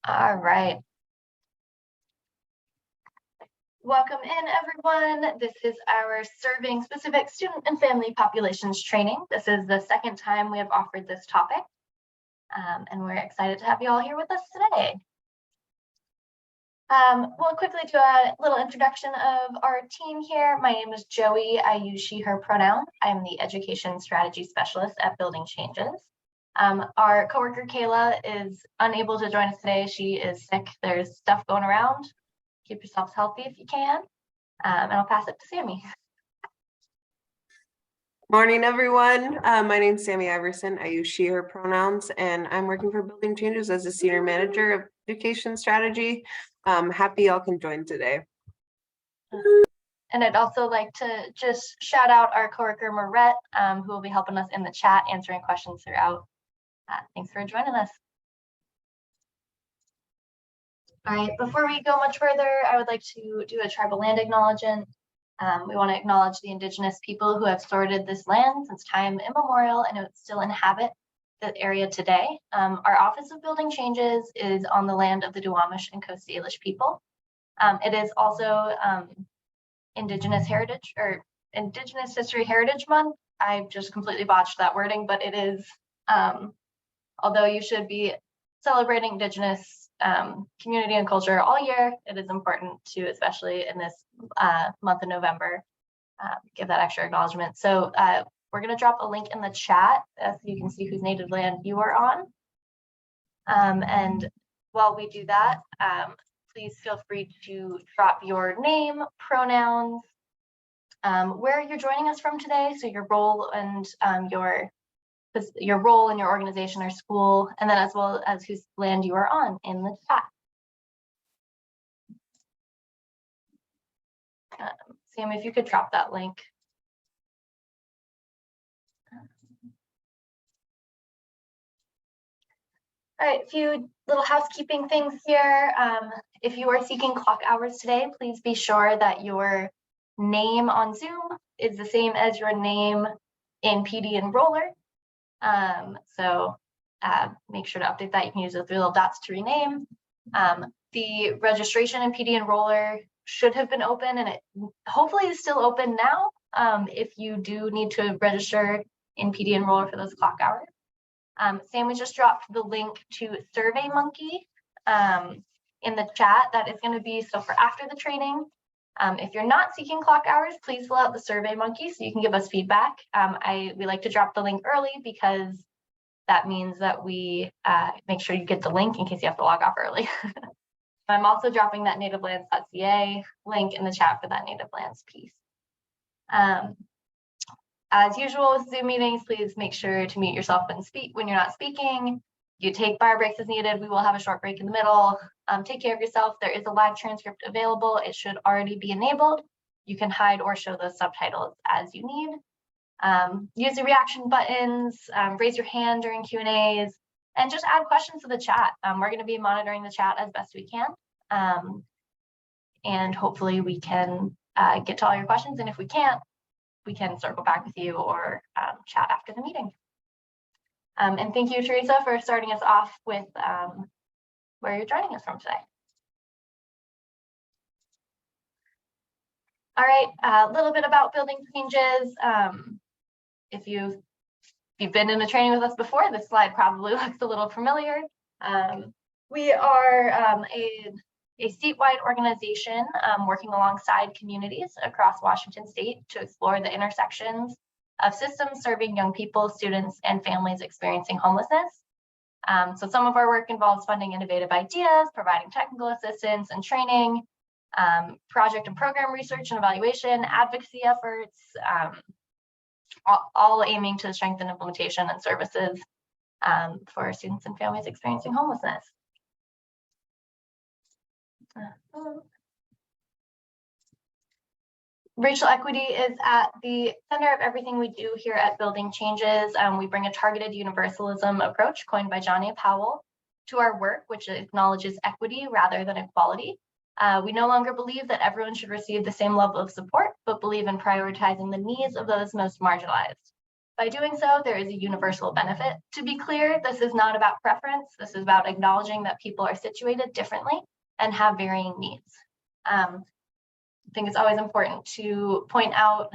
All right. Welcome in, everyone. This is our Serving Specific Student and Family Populations training. This is the second time we have offered this topic, and we're excited to have you all here with us today. We'll quickly do a little introduction of our team here. My name is Joey. I use she, her pronouns. I'm the Education Strategy Specialist at Building Changes. Our coworker Kayla is unable to join us today. She is sick. There's stuff going around. Keep yourselves healthy if you can. And I'll pass it to Sammy. Morning, everyone. My name is Sammy Iverson. I use she, her pronouns, and I'm working for Building Changes as a Senior Manager of Education Strategy. Happy y'all can join today. And I'd also like to just shout out our coworker Marette, who will be helping us in the chat, answering questions throughout. Thanks for joining us. All right, before we go much further, I would like to do a tribal land acknowledgement. We want to acknowledge the Indigenous people who have stewarded this land since time immemorial and still inhabit the area today. Our Office of Building Changes is on the land of the Duwamish and Coast Salish people. It is also Indigenous Heritage or Indigenous History Heritage Month. I just completely botched that wording, but it is, although you should be celebrating Indigenous community and culture all year, it is important to, especially in this month of November, give that extra acknowledgement. So we're going to drop a link in the chat so you can see whose native land you are on. And while we do that, please feel free to drop your name, pronouns, where you're joining us from today, so your role and your role in your organization or school, and then as well as whose land you are on in the chat. Sam, if you could drop that link. All right, a few little housekeeping things here. If you are seeking clock hours today, please be sure that your name on Zoom is the same as your name in PD Enroller. So make sure to update that. You can use the 3 little dots to rename. The registration in PD Enroller should have been open, and it hopefully is still open now. If you do need to register in PD Enroller for those clock hours. Sam, we just dropped the link to SurveyMonkey in the chat. That is going to be so for after the training. If you're not seeking clock hours, please fill out the SurveyMonkey so you can give us feedback. We like to drop the link early because that means that we make sure you get the link in case you have to log off early. I'm also dropping that nativelands.ca link in the chat for that native lands piece. As usual with Zoom meetings, please make sure to mute yourself when you're not speaking. You take bar breaks as needed. We will have a short break in the middle. Take care of yourself. There is a live transcript available. It should already be enabled. You can hide or show those subtitles as you need. Use the reaction buttons, raise your hand during Q&As, and just add questions to the chat. We're going to be monitoring the chat as best we can. And hopefully we can get to all your questions. And if we can't, we can circle back with you or chat after the meeting. And thank you, Teresa, for starting us off with where you're joining us from today. All right, a little bit about Building Changes. If you've been in a training with us before, this slide probably looks a little familiar. We are a statewide organization working alongside communities across Washington State to explore the intersections of systems serving young people, students, and families experiencing homelessness. So some of our work involves funding innovative ideas, providing technical assistance and training, project and program research and evaluation, advocacy efforts, all aiming to strengthen implementation and services for students and families experiencing homelessness. Racial equity is at the center of everything we do here at Building Changes. We bring a targeted universalism approach coined by John A. Powell to our work, which acknowledges equity rather than equality. We no longer believe that everyone should receive the same level of support, but believe in prioritizing the needs of those most marginalized. By doing so, there is a universal benefit. To be clear, this is not about preference. This is about acknowledging that people are situated differently and have varying needs. I think it's always important to point out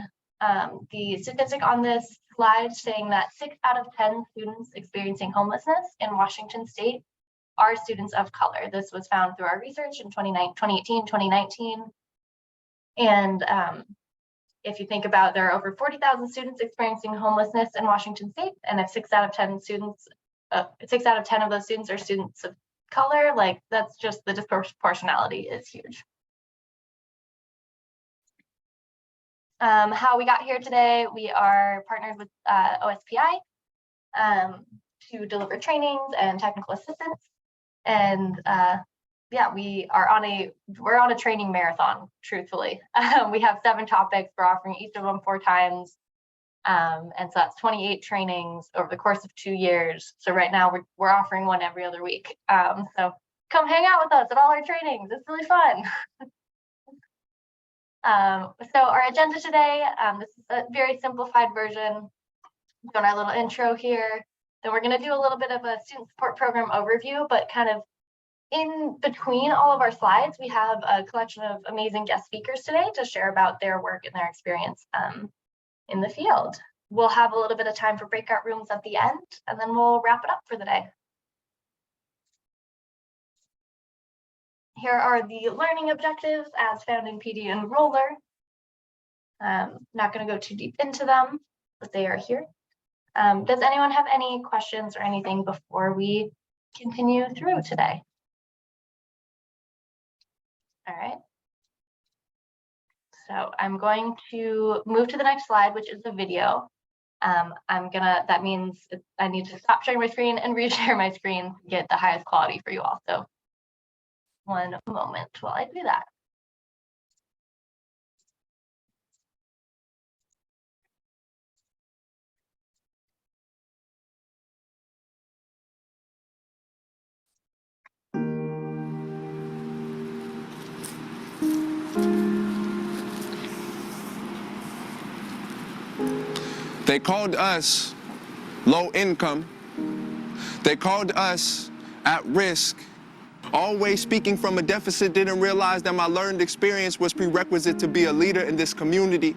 the statistic on this slide saying that 6 out of 10 students experiencing homelessness in Washington State are students of color. This was found through our research in 2018, 2019. And if you think about, there are over 40,000 students experiencing homelessness in Washington State, and if 6 out of 10 students, 6 out of 10 of those students are students of color, like that's just the disproportionality is huge. How we got here today, we are partnered with OSPI to deliver trainings and technical assistance. And yeah, we're on a training marathon, truthfully. We have 7 topics, we're offering each of them 4 times. And so that's 28 trainings over the course of 2 years. So right now we're offering one every other week. So come hang out with us at all our trainings, it's really fun. So our agenda today, this is a very simplified version. We've done our little intro here. Then we're going to do a little bit of a student support program overview, but kind of in between all of our slides, we have a collection of amazing guest speakers today to share about their work and their experience in the field. We'll have a little bit of time for breakout rooms at the end, and then we'll wrap it up for the day. Here are the learning objectives as found in PD Enroller. Not going to go too deep into them, but they are here. Does anyone have any questions or anything before we continue through today? All right. So I'm going to move to the next slide, which is the video. That means I need to stop sharing my screen and reshare my screen to get the highest quality for you all. So one moment while I do that. They called us low income. They called us at risk. Always speaking from a deficit, didn't realize that my learned experience was prerequisite to be a leader in this community.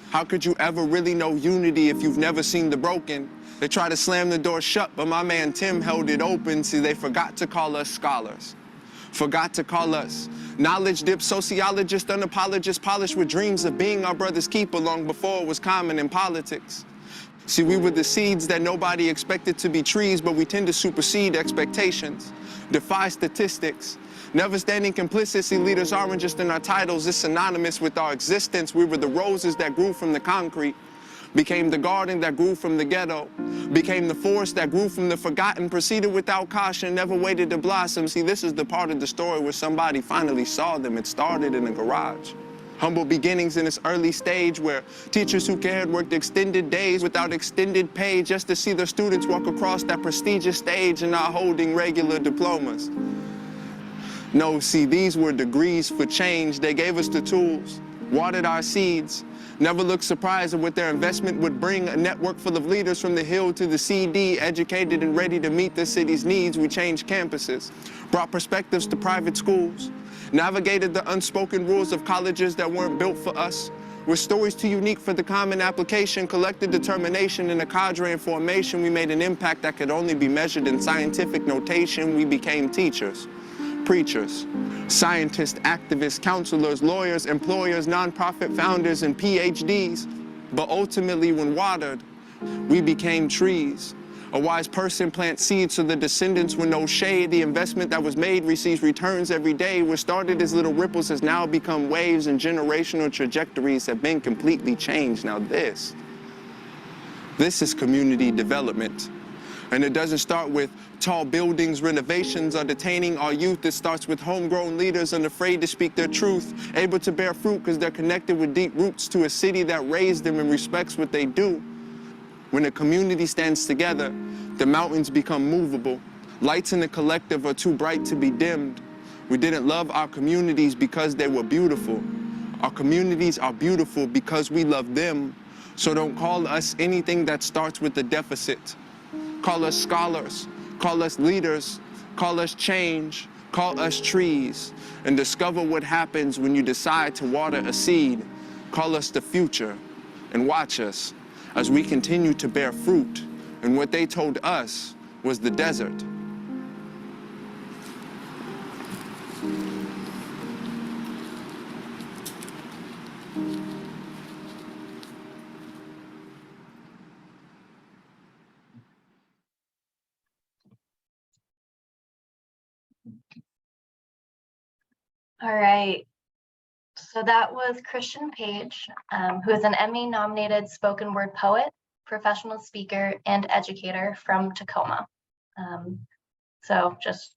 How could you ever really know unity if you've never seen the broken? They tried to slam the door shut, but my man Tim held it open. See, they forgot to call us scholars. Forgot to call us knowledge dip sociologists, unapologists, polished with dreams of being our brother's keeper long before it was common in politics. See, we were the seeds that nobody expected to be trees, but we tend to supersede expectations, defy statistics. Never standing complicit, see, leaders aren't just in our titles, it's synonymous with our existence. We were the roses that grew from the concrete, became the garden that grew from the ghetto, became the forest that grew from the forgotten, proceeded without caution, never waited to blossom. See, this is the part of the story where somebody finally saw them. It started in a garage. Humble beginnings in its early stage where teachers who cared worked extended days without extended pay just to see their students walk across that prestigious stage and not holding regular diplomas. No, see, these were degrees for change. They gave us the tools, watered our seeds, never looked surprised at what their investment would bring. A network full of leaders from the Hill to the CD, educated and ready to meet the city's needs. We changed campuses, brought perspectives to private schools, navigated the unspoken rules of colleges that weren't built for us. With stories too unique for the common application, collected determination in a cadre in formation, we made an impact that could only be measured in scientific notation. We became teachers, preachers, scientists, activists, counselors, lawyers, employers, nonprofit founders, and PhDs. But ultimately, when watered, we became trees. A wise person plants seeds so the descendants with no shade. The investment that was made receives returns every day. What started as little ripples has now become waves, and generational trajectories have been completely changed. Now this is community development. And it doesn't start with tall buildings, renovations, or detaining our youth. It starts with homegrown leaders unafraid to speak their truth, able to bear fruit because they're connected with deep roots to a city that raised them and respects what they do. When a community stands together, the mountains become movable. Lights in the collective are too bright to be dimmed. We didn't love our communities because they were beautiful. Our communities are beautiful because we love them. So don't call us anything that starts with a deficit. Call us scholars, call us leaders, call us change, call us trees, and discover what happens when you decide to water a seed. Call us the future, and watch us as we continue to bear fruit. And what they told us was the desert. All right. So that was Christian Page, who is an Emmy-nominated spoken word poet, professional speaker, and educator from Tacoma. So just,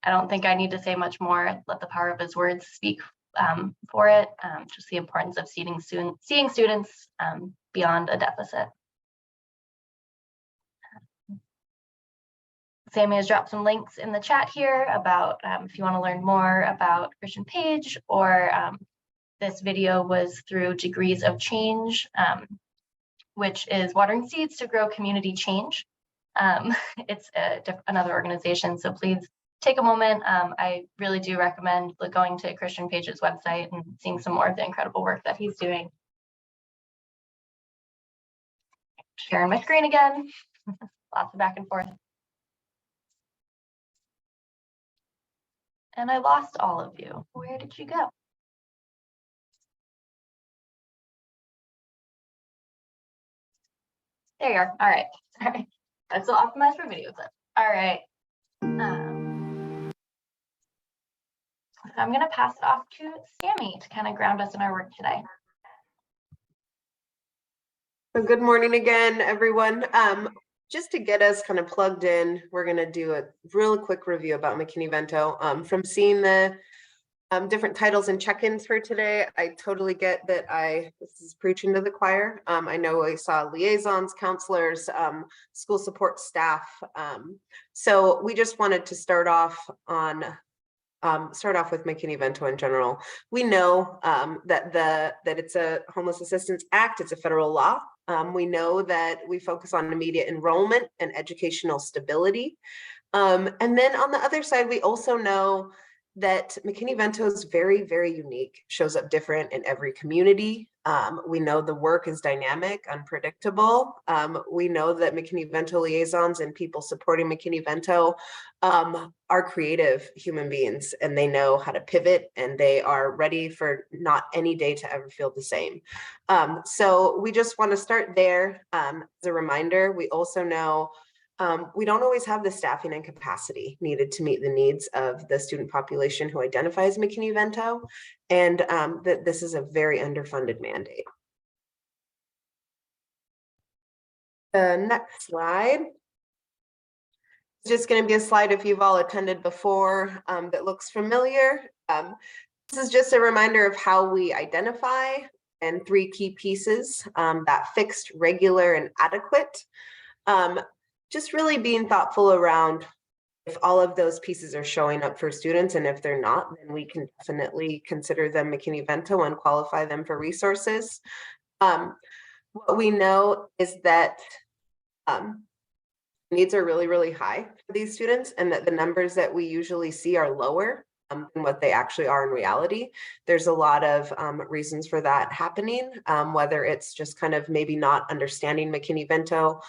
I don't think I need to say much more. Let the power of his words speak for it. Just the importance of seeing students beyond a deficit. Sammy has dropped some links in the chat here about if you want to learn more about Christian Page, or this video was through Degrees of Change, which is watering seeds to grow community change. It's another organization, so please take a moment. I really do recommend going to Christian Page's website and seeing some more of the incredible work that he's doing. Sharing my screen again. Lots of back and forth. And I lost all of you. Where did you go? There you are. All right. Sorry. I'm still optimized for video clips. All right. So I'm going to pass it off to Sammy to kind of ground us in our work today. So good morning again, everyone. Just to get us kind of plugged in, we're going to do a real quick review about McKinney-Vento. From seeing the different titles and check-ins for today, I totally get that this is preaching to the choir. I know I saw liaisons, counselors, school support staff. So we just wanted to start off with McKinney-Vento in general. We know that it's a Homeless Assistance Act. It's a federal law. We know that we focus on immediate enrollment and educational stability. And then on the other side, we also know that McKinney-Vento is very, very unique, shows up different in every community. We know the work is dynamic, unpredictable. We know that McKinney-Vento liaisons and people supporting McKinney-Vento are creative human beings, and they know how to pivot, and they are ready for not any day to ever feel the same. So we just want to start there. As a reminder, we also know we don't always have the staffing and capacity needed to meet the needs of the student population who identifies McKinney-Vento, and that this is a very underfunded mandate. The next slide is just going to be a slide if you've all attended before that looks familiar. This is just a reminder of how we identify, and 3 key pieces, that fixed, regular, and adequate. Just really being thoughtful around if all of those pieces are showing up for students, and if they're not, then we can definitely consider them McKinney-Vento and qualify them for resources. What we know is that needs are really, really high for these students, and that the numbers that we usually see are lower than what they actually are in reality. There's a lot of reasons for that happening, whether it's just kind of maybe not understanding McKinney-Vento,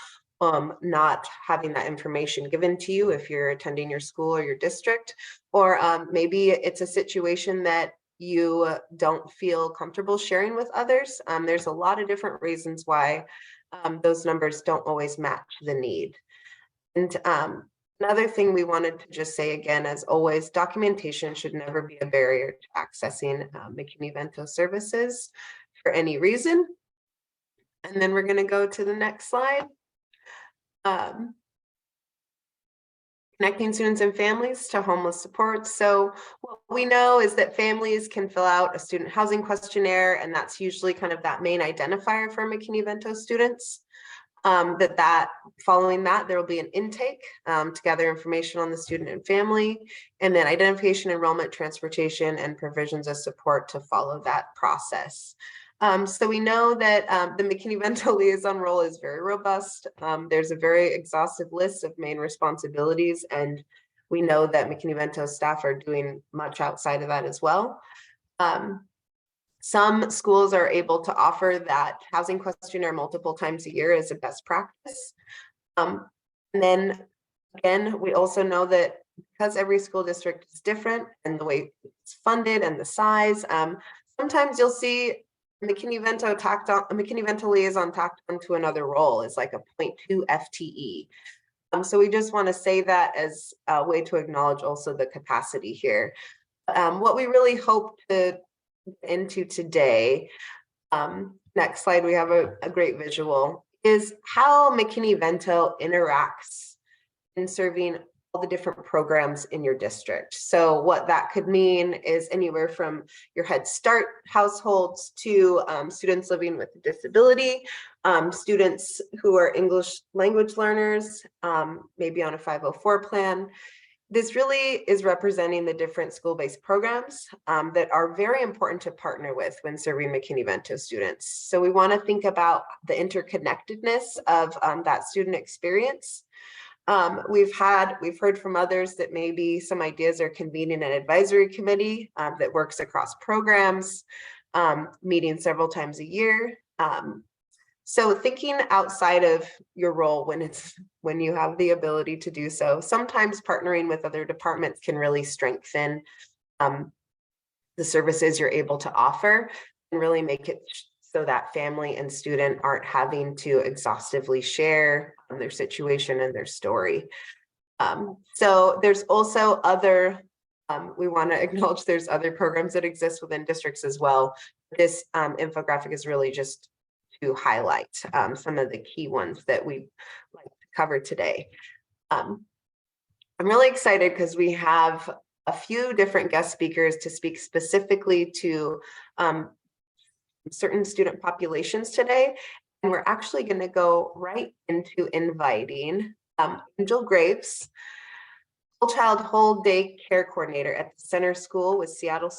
not having that information given to you if you're attending your school or your district, or maybe it's a situation that you don't feel comfortable sharing with others. There's a lot of different reasons why those numbers don't always match the need. And another thing we wanted to just say again, as always, documentation should never be a barrier to accessing McKinney-Vento services for any reason. And then we're going to go to the next slide. Connecting students and families to homeless support. So what we know is that families can fill out a student housing questionnaire, and that's usually kind of that main identifier for McKinney-Vento students. Following that, there will be an intake to gather information on the student and family, and then identification, enrollment, transportation, and provisions of support to follow that process. So we know that the McKinney-Vento liaison role is very robust. There's a very exhaustive list of main responsibilities, and we know that McKinney-Vento staff are doing much outside of that as well. Some schools are able to offer that housing questionnaire multiple times a year as a best practice. And then again, we also know that because every school district is different and the way it's funded and the size, sometimes you'll see McKinney-Vento tacked on, a McKinney-Vento liaison tacked onto another role is like a 0.2 FTE. So we just want to say that as a way to acknowledge also the capacity here. What we really hope to get into today, next slide, we have a great visual, is how McKinney-Vento interacts in serving all the different programs in your district. So what that could mean is anywhere from your Head Start households to students living with a disability, students who are English language learners, maybe on a 504 plan. This really is representing the different school-based programs that are very important to partner with when serving McKinney-Vento students. So we want to think about the interconnectedness of that student experience. We've heard from others that maybe some ideas are convening an advisory committee that works across programs, meeting several times a year. So thinking outside of your role when you have the ability to do so, sometimes partnering with other departments can really strengthen the services you're able to offer and really make it so that family and student aren't having to exhaustively share their situation and their story. So there's also other, we want to acknowledge there's other programs that exist within districts as well. This infographic is really just to highlight some of the key ones that we'd like to cover today. I'm really excited because we have a few different guest speakers to speak specifically to certain student populations today. And we're actually going to go right into inviting Angel Graves, Whole Child Whole Day Care Coordinator at the Center School with Seattle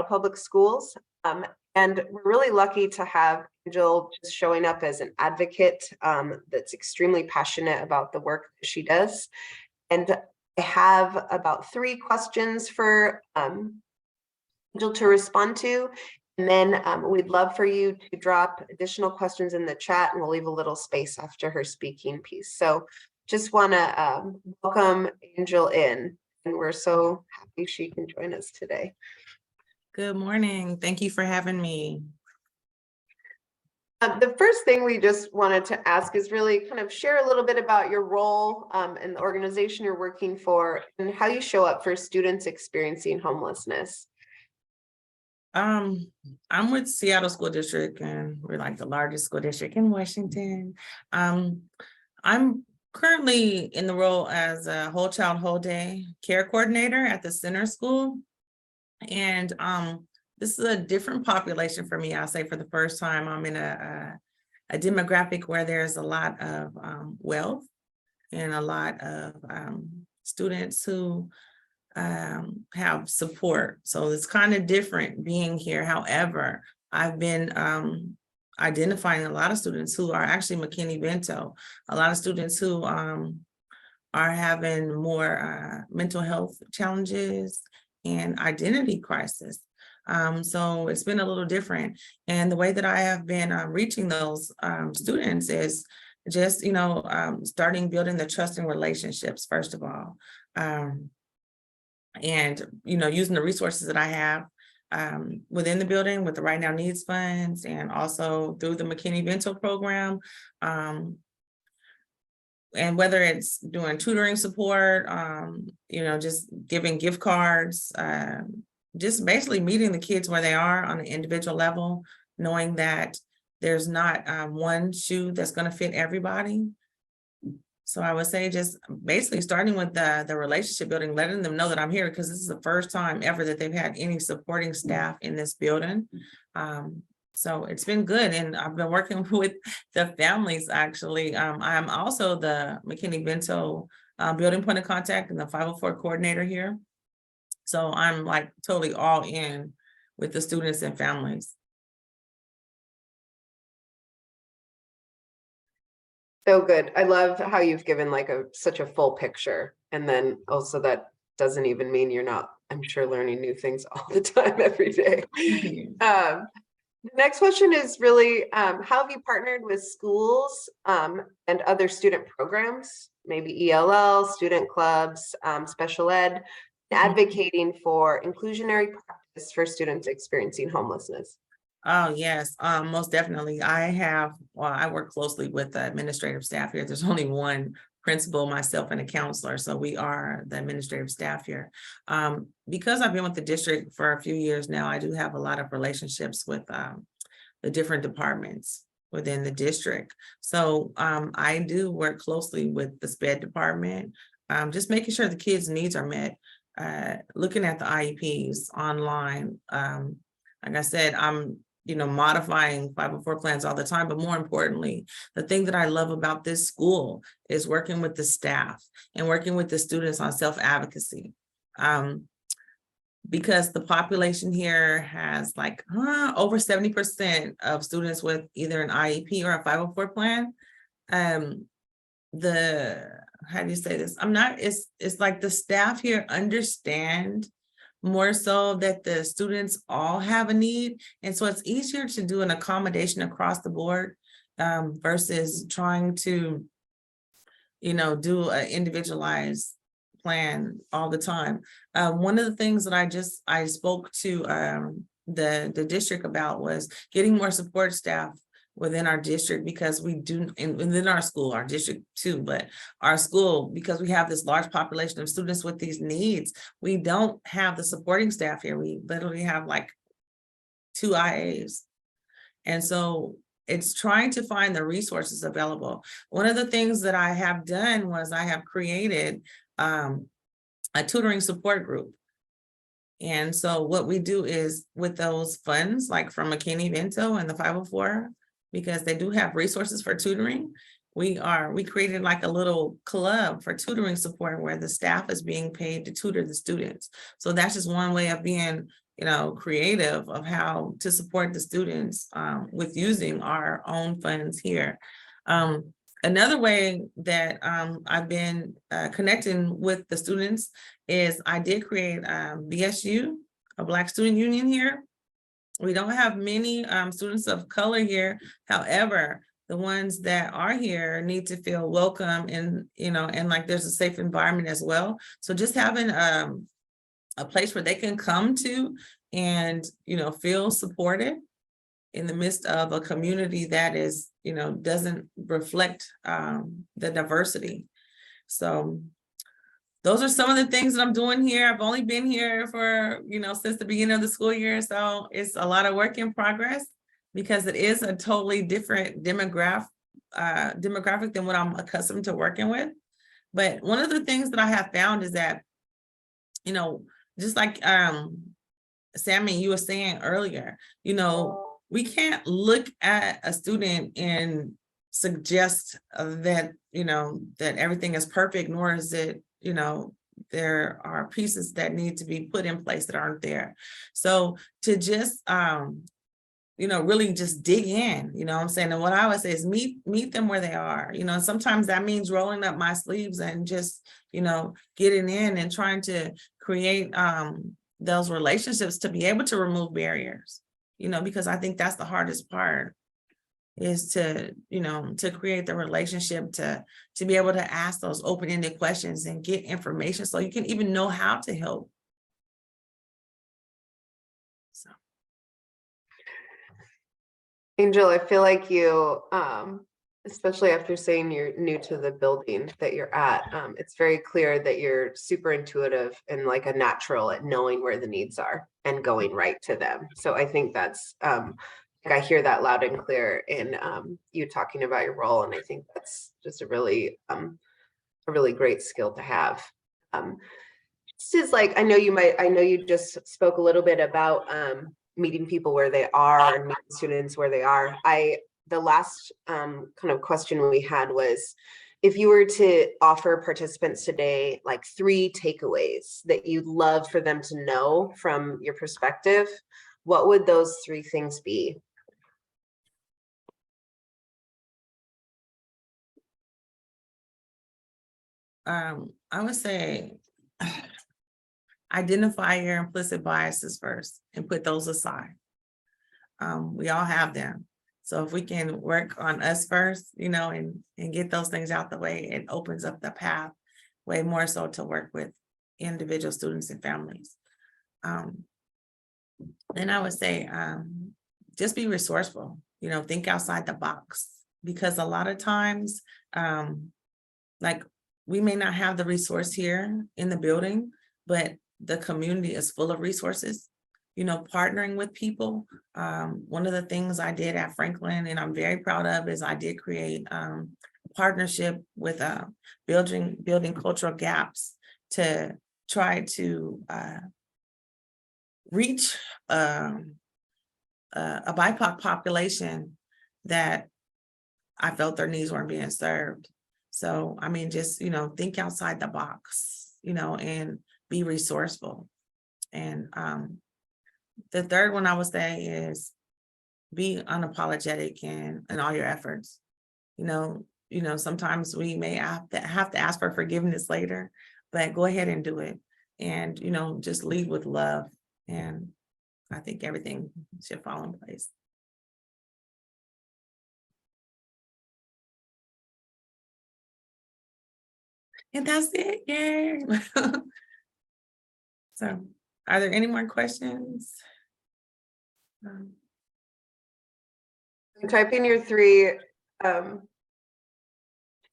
Public Schools. And we're really lucky to have Angel just showing up as an advocate that's extremely passionate about the work that she does. And I have about 3 questions for Angel to respond to. And then we'd love for you to drop additional questions in the chat, and we'll leave a little space after her speaking piece. So just want to welcome Angel in, and we're so happy she can join us today. Good morning. Thank you for having me. The first thing we just wanted to ask is really kind of share a little bit about your role and the organization you're working for and how you show up for students experiencing homelessness. I'm with Seattle School District, and we're like the largest school district in Washington. I'm currently in the role as a Whole Child Whole Day Care Coordinator at the Center School. And this is a different population for me. I'll say for the first time, I'm in a demographic where there's a lot of wealth and a lot of students who have support. So it's kind of different being here. However, I've been identifying a lot of students who are actually McKinney-Vento, a lot of students who are having more mental health challenges and identity crisis. So it's been a little different. And the way that I have been reaching those students is just, starting building the trusting relationships, first of all. And, using the resources that I have within the building with the Right Now Needs funds, and also through the McKinney-Vento program. And whether it's doing tutoring support, just giving gift cards, just basically meeting the kids where they are on an individual level, knowing that there's not one shoe that's going to fit everybody. So I would say just basically starting with the relationship building, letting them know that I'm here, because this is the first time ever that they've had any supporting staff in this building. So it's been good. And I've been working with the families, actually. I'm also the McKinney-Vento building point of contact and the 504 coordinator here. So I'm like totally all in with the students and families. So good. I love how you've given like such a full picture. And then also that doesn't even mean you're not, I'm sure, learning new things all the time, every day. The next question is really, how have you partnered with schools and other student programs, maybe ELL, student clubs, special ed, advocating for inclusionary practice for students experiencing homelessness? Oh, yes, most definitely. I work closely with the administrative staff here. There's only one principal, myself, and a counselor, so we are the administrative staff here. Because I've been with the district for a few years now, I do have a lot of relationships with the different departments within the district. So I do work closely with the SPED department, just making sure the kids' needs are met, looking at the IEPs online. Like I said, I'm modifying 504 plans all the time, but more importantly, the thing that I love about this school is working with the staff and working with the students on self-advocacy. Because the population here has like over 70% of students with either an IEP or a 504 plan. How do you say this? It's like the staff here understand more so that the students all have a need. And so it's easier to do an accommodation across the board versus trying to, do an individualized plan all the time. One of the things that I spoke to the district about was getting more support staff within our district, because we do, and within our school, our district too, but our school, because we have this large population of students with these needs, we don't have the supporting staff here. We literally have like 2 IAs. And so it's trying to find the resources available. One of the things that I have done was I have created a tutoring support group. And so what we do is with those funds, like from McKinney-Vento and the 504, because they do have resources for tutoring, we created like a little club for tutoring support where the staff is being paid to tutor the students. So that's just one way of being, creative of how to support the students with using our own funds here. Another way that I've been connecting with the students is I did create BSU, a Black Student Union here. We don't have many students of color here. However, the ones that are here need to feel welcome and, and like there's a safe environment as well. So just having a place where they can come to and, feel supported in the midst of a community that is, doesn't reflect the diversity. So those are some of the things that I'm doing here. I've only been here for, since the beginning of the school year. So it's a lot of work in progress because it is a totally different demographic than what I'm accustomed to working with. But one of the things that I have found is that, just like Sammy, you were saying earlier, we can't look at a student and suggest that, that everything is perfect, nor is it, there are pieces that need to be put in place that aren't there. So to just, really just dig in, what I'm saying? And what I always say is meet them where they are, and sometimes that means rolling up my sleeves and just, getting in and trying to create those relationships to be able to remove barriers, because I think that's the hardest part, is to, to create the relationship, to be able to ask those open-ended questions and get information so you can even know how to help. So. Angel, I feel like you, especially after saying you're new to the building that you're at, it's very clear that you're super intuitive and like a natural at knowing where the needs are and going right to them. So I think that's, I hear that loud and clear in you talking about your role. And I think that's just a really great skill to have. This is like, I know you just spoke a little bit about meeting people where they are and meeting students where they are. The last kind of question we had was, if you were to offer participants today, like 3 takeaways that you'd love for them to know from your perspective, what would those 3 things be? I would say identify your implicit biases first and put those aside. We all have them. So if we can work on us first, and get those things out the way, it opens up the path way more so to work with individual students and families. Then I would say, just be resourceful, think outside the box, because a lot of times, like we may not have the resource here in the building, but the community is full of resources, partnering with people. One of the things I did at Franklin, and I'm very proud of, is I did create a partnership with building cultural gaps to try to reach a BIPOC population that I felt their needs weren't being served. So, I mean, just, think outside the box, and be resourceful. And the third one I would say is be unapologetic in all your efforts. Sometimes we may have to ask for forgiveness later, but go ahead and do it. And, just lead with love. And I think everything should fall in place. And that's it. Yay. So, are there any more questions? I'm typing your 3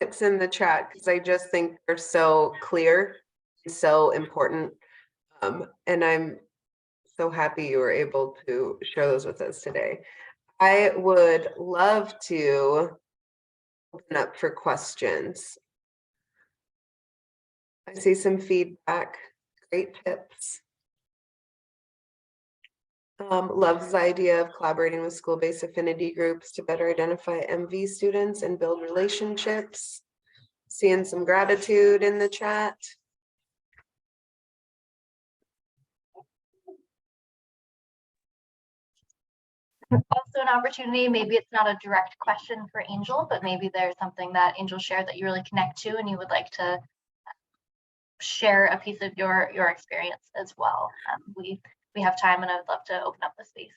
tips in the chat because I just think they're so clear and so important. And I'm so happy you were able to share those with us today. I would love to open up for questions. I see some feedback. Great tips. Loves the idea of collaborating with school-based affinity groups to better identify MV students and build relationships. Seeing some gratitude in the chat. Also an opportunity, maybe it's not a direct question for Angel, but maybe there's something that Angel shared that you really connect to and you would like to share a piece of your experience as well. We have time, and I would love to open up the space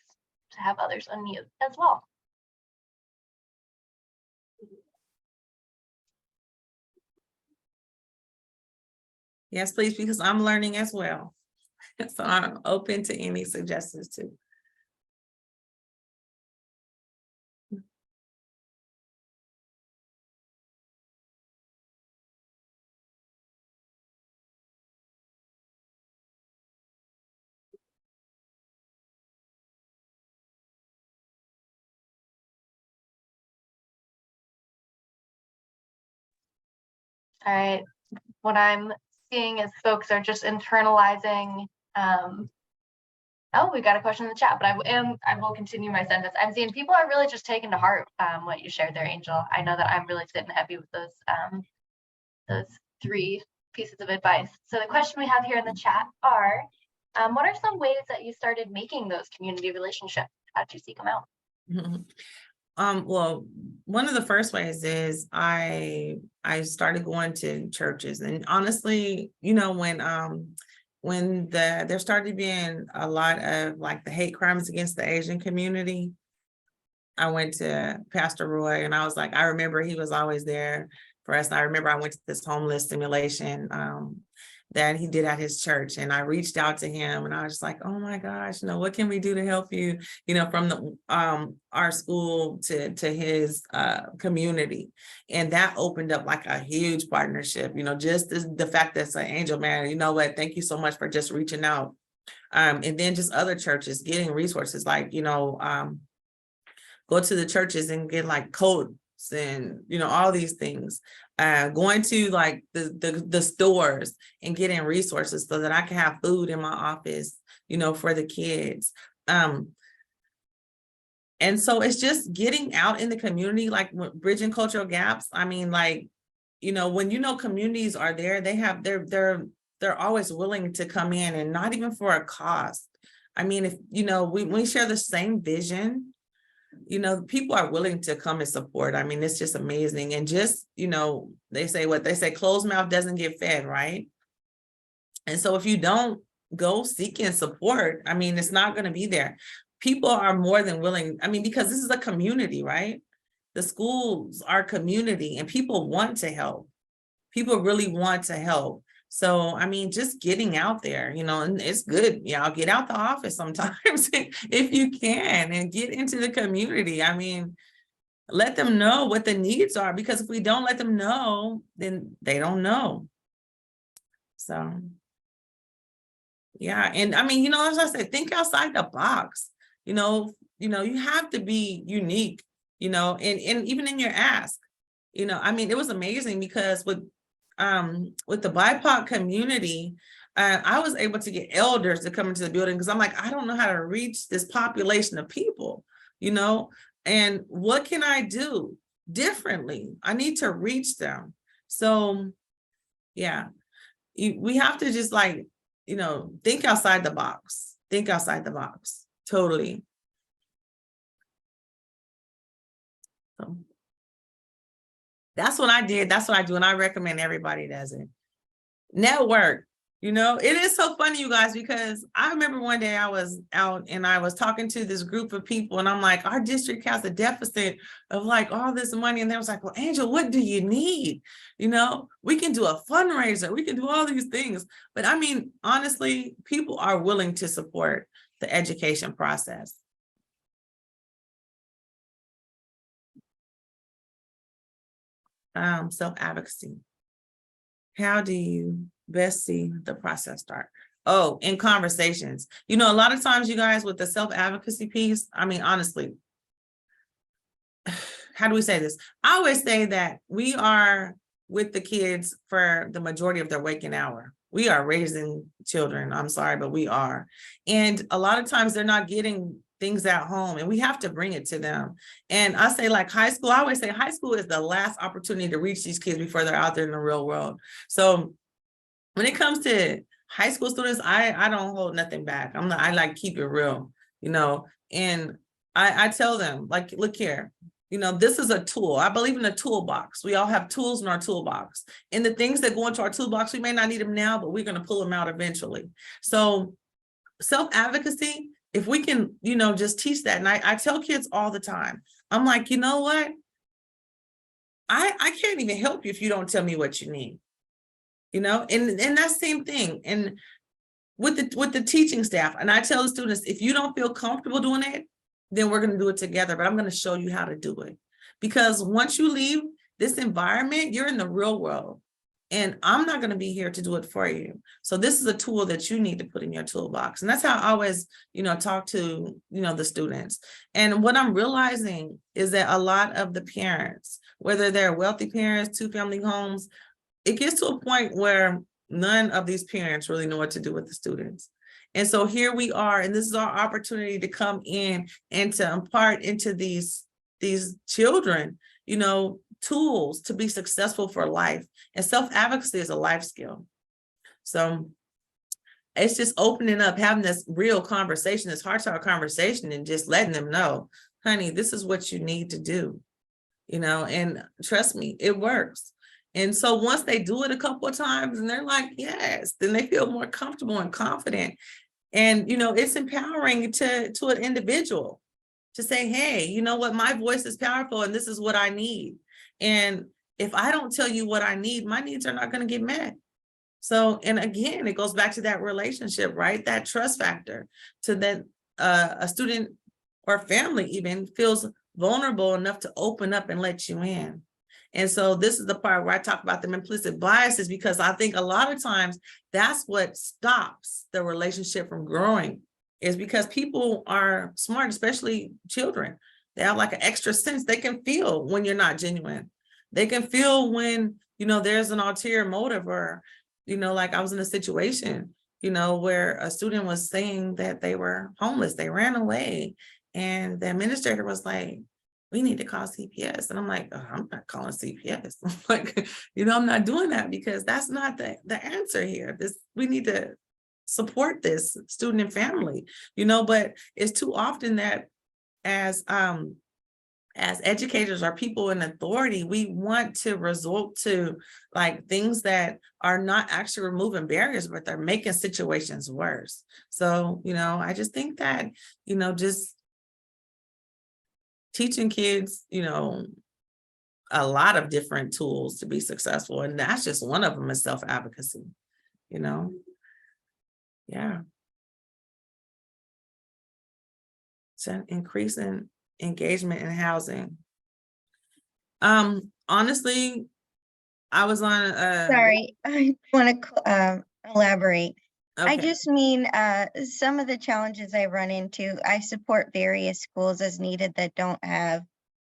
to have others unmute as well. Yes, please, because I'm learning as well. So I'm open to any suggestions too. All right, what I'm seeing is folks are just internalizing. Oh, we got a question in the chat, but I will continue my sentence. I'm seeing people are really just taking to heart what you shared there, Angel. I know that I'm really sitting heavy with those 3 pieces of advice. So the question we have here in the chat are, what are some ways that you started making those community relationships? How did you seek them out? Well, one of the first ways is I started going to churches, and honestly, when there started being a lot of like the hate crimes against the Asian community, I went to Pastor Roy, and I was like, I remember he was always there for us. I remember I went to this homeless simulation that he did at his church, and I reached out to him, and I was just like, oh my gosh, what can we do to help you, from the our school to his community. And that opened up like a huge partnership, just the fact that it's an Angel, man, thank you so much for just reaching out. And then just other churches getting resources, like, go to the churches and get like coats and, all these things. Going to like the stores and getting resources so that I can have food in my office, for the kids. And so it's just getting out in the community, like bridging cultural gaps. I mean, like, when communities are there, they're always willing to come in, and not even for a cost. I mean, if we share the same vision, you know, people are willing to come and support. I mean, it's just amazing. And just, you know, they say what they say, closed mouth doesn't get fed, right? And so if you don't go seeking support, I mean, it's not going to be there. People are more than willing. I mean, because this is a community, right? The schools are community and people want to help. People really want to help. So, I mean, just getting out there, you know, and it's good. Yeah, I'll get out the office sometimes if you can and get into the community. I mean, let them know what the needs are, because if we don't let them know, then they don't know. So, yeah. And I mean, you know, as I said, think outside the box. You know, you have to be unique, you know, and even in your ask, you know, I mean, it was amazing because with the BIPOC community, I was able to get elders to come into the building because I'm like, I don't know how to reach this population of people, you know, and what can I do differently? I need to reach them. So, yeah, we have to just like, you know, think outside the box, totally. So that's what I did. That's what I do. And I recommend everybody does it. Network. You know, it is so funny, you guys, because I remember one day I was out and I was talking to this group of people and I'm like, our district has a deficit of like all this money. And they was like, well, Angel, what do you need? You know, we can do a fundraiser. We can do all these things. But I mean, honestly, people are willing to support the education process. Self-advocacy. How do you best see the process start? Oh, in conversations. You know, a lot of times, you guys, with the self-advocacy piece, I mean, honestly, how do we say this? I always say that we are with the kids for the majority of their waking hour. We are raising children. I'm sorry, but we are. And a lot of times they're not getting things at home and we have to bring it to them. And I say like high school, I always say high school is the last opportunity to reach these kids before they're out there in the real world. So when it comes to high school students, I don't hold nothing back. I like keep it real, you know, and I tell them like, look here, you know, this is a tool. I believe in a toolbox. We all have tools in our toolbox, and the things that go into our toolbox, we may not need them now, but we're going to pull them out eventually. So self-advocacy, if we can, you know, just teach that. And I tell kids all the time, I'm like, you know what? I can't even help you if you don't tell me what you need, you know, and that same thing. And with the teaching staff, and I tell the students, if you don't feel comfortable doing it, then we're going to do it together, but I'm going to show you how to do it. Because once you leave this environment, you're in the real world. And I'm not going to be here to do it for you. So this is a tool that you need to put in your toolbox. And that's how I always, you know, talk to, you know, the students. And what I'm realizing is that a lot of the parents, whether they're wealthy parents, 2-family homes, it gets to a point where none of these parents really know what to do with the students. And so here we are, and this is our opportunity to come in and to impart into these children, you know, tools to be successful for life. And self-advocacy is a life skill. So it's just opening up, having this real conversation, this heart-to-heart conversation, and just letting them know, honey, this is what you need to do, you know, and trust me, it works. And so once they do it a couple of times and they're like, yes, then they feel more comfortable and confident. And, you know, it's empowering to an individual to say, hey, you know what, my voice is powerful and this is what I need. And if I don't tell you what I need, my needs are not going to get met. So, and again, it goes back to that relationship, right? That trust factor, to that a student or family even feels vulnerable enough to open up and let you in. And so this is the part where I talk about the implicit biases, because I think a lot of times that's what stops the relationship from growing, is because people are smart, especially children. They have like an extra sense. They can feel when you're not genuine. They can feel when, you know, there's an ulterior motive, or, you know, like I was in a situation, you know, where a student was saying that they were homeless, they ran away. And the administrator was like, we need to call CPS. And I'm like, oh, I'm not calling CPS. I'm like, you know, I'm not doing that, because that's not the answer here. We need to support this student and family, you know, but it's too often that as as educators or people in authority, we want to resort to like things that are not actually removing barriers, but they're making situations worse. So, I just think that, just teaching kids, a lot of different tools to be successful. And that's just one of them is self-advocacy, yeah. So increasing engagement in housing. Honestly, I was on Sorry, I want to elaborate. I okay. just mean some of the challenges I run into. I support various schools as needed that don't have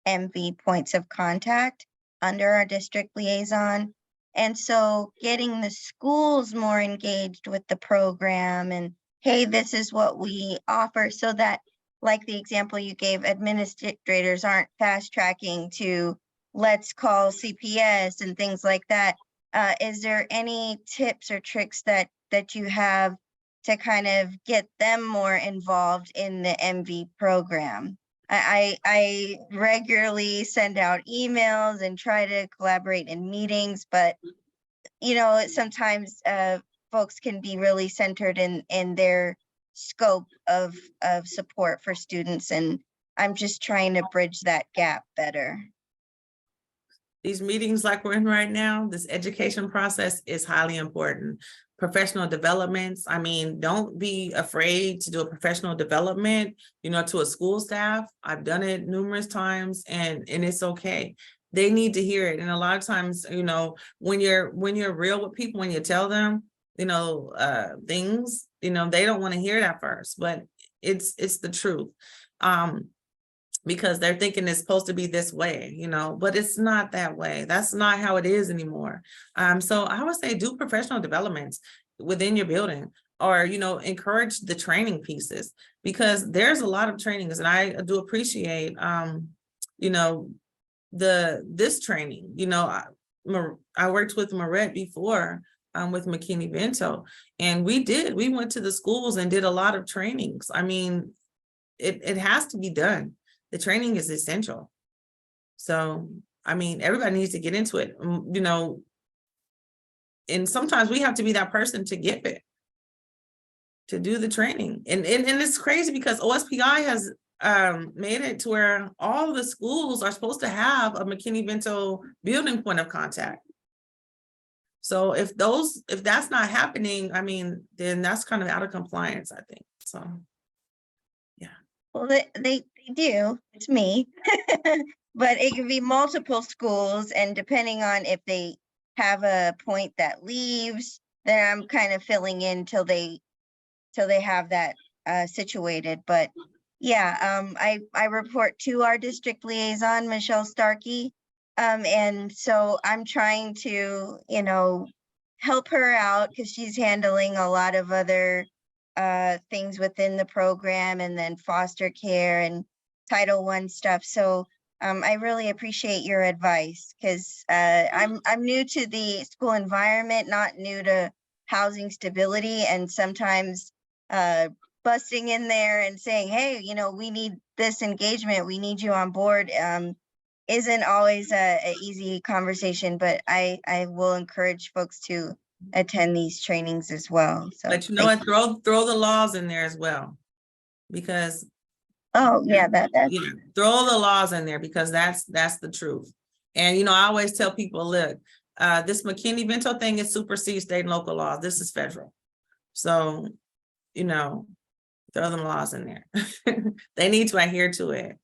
MV points of contact under our district liaison. And so getting the schools more engaged with the program and, hey, this is what we offer, so that, like the example you gave, administrators aren't fast tracking to let's call CPS and things like that. Is there any tips or tricks that you have to kind of get them more involved in the MV program? I regularly send out emails and try to collaborate in meetings, but sometimes folks can be really centered in their scope of support for students, and I'm just trying to bridge that gap better. These meetings like we're in right now, this education process is highly important. Professional developments, I mean, don't be afraid to do a professional development, to a school staff. I've done it numerous times and it's okay. They need to hear it. And a lot of times, when you're real with people, when you tell them, things, they don't want to hear it at first, but it's the truth. Because they're thinking it's supposed to be this way, but it's not that way. That's not how it is anymore. So I would say do professional developments within your building, or, encourage the training pieces, because there's a lot of trainings, and I do appreciate, this training. I worked with Marette before, with McKinney-Vento, and we went to the schools and did a lot of trainings. I mean, it has to be done. The training is essential. So, I mean, everybody needs to get into it, and sometimes we have to be that person to give it, to do the training. And it's crazy because OSPI has made it to where all the schools are supposed to have a McKinney-Vento building point of contact. So if that's not happening, I mean, then that's kind of out of compliance, I think. So, yeah. Well, they do. It's me. But it can be multiple schools, and depending on if they have a point that leaves, then I'm kind of filling in till they have that situated. But yeah, I report to our district liaison, Michelle Starkey. And so I'm trying to, help her out because she's handling a lot of other things within the program, and then foster care and Title I stuff. So I really appreciate your advice, because I'm new to the school environment, not new to housing stability, and sometimes busting in there and saying, hey, we need this engagement, we need you on board, isn't always a easy conversation, but I will encourage folks to attend these trainings as well. So, But what, throw the laws in there as well, because oh yeah, that's throw the laws in there, because that's the truth. And I always tell people, look, this McKinney-Vento thing is supersedes state and local laws. This is federal. So, throw them laws in there. They need to adhere to it.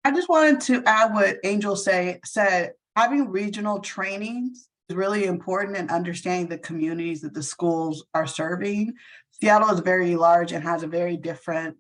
I just wanted to add what Angel said, having regional trainings is really important in understanding the communities that the schools are serving. Seattle is very large and has a very different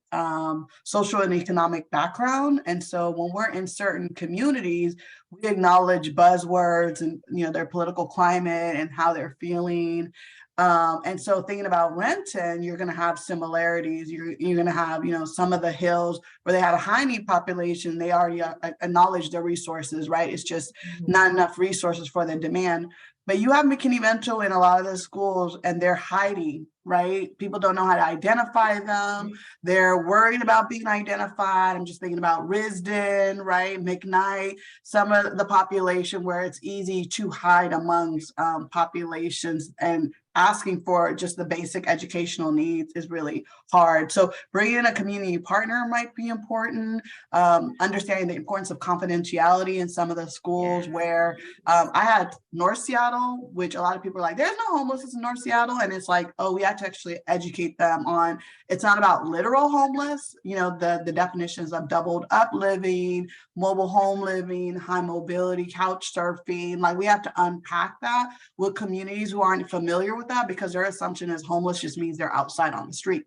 social and economic background. And so when we're in certain communities, we acknowledge buzzwords and their political climate and how they're feeling. And so thinking about Renton, you're going to have similarities. You're going to have, some of the hills where they have a high need population, they already acknowledge their resources, right? It's just not enough resources for the demand. But you have McKinney-Vento in a lot of the schools and they're hiding, right? People don't know how to identify them. They're worried about being identified. I'm just thinking about Risden, right? McKnight, some of the population where it's easy to hide amongst populations, and asking for just the basic educational needs is really hard. So bringing in a community partner might be important. Understanding the importance of confidentiality in some of the schools where I had North Seattle, which a lot of people are like, there's no homelessness in North Seattle. And it's like, oh, we have to actually educate them on, it's not about literal homeless, the definitions of doubled up living, mobile home living, high mobility, couch surfing. Like we have to unpack that with communities who aren't familiar with that, because their assumption is homeless just means they're outside on the street.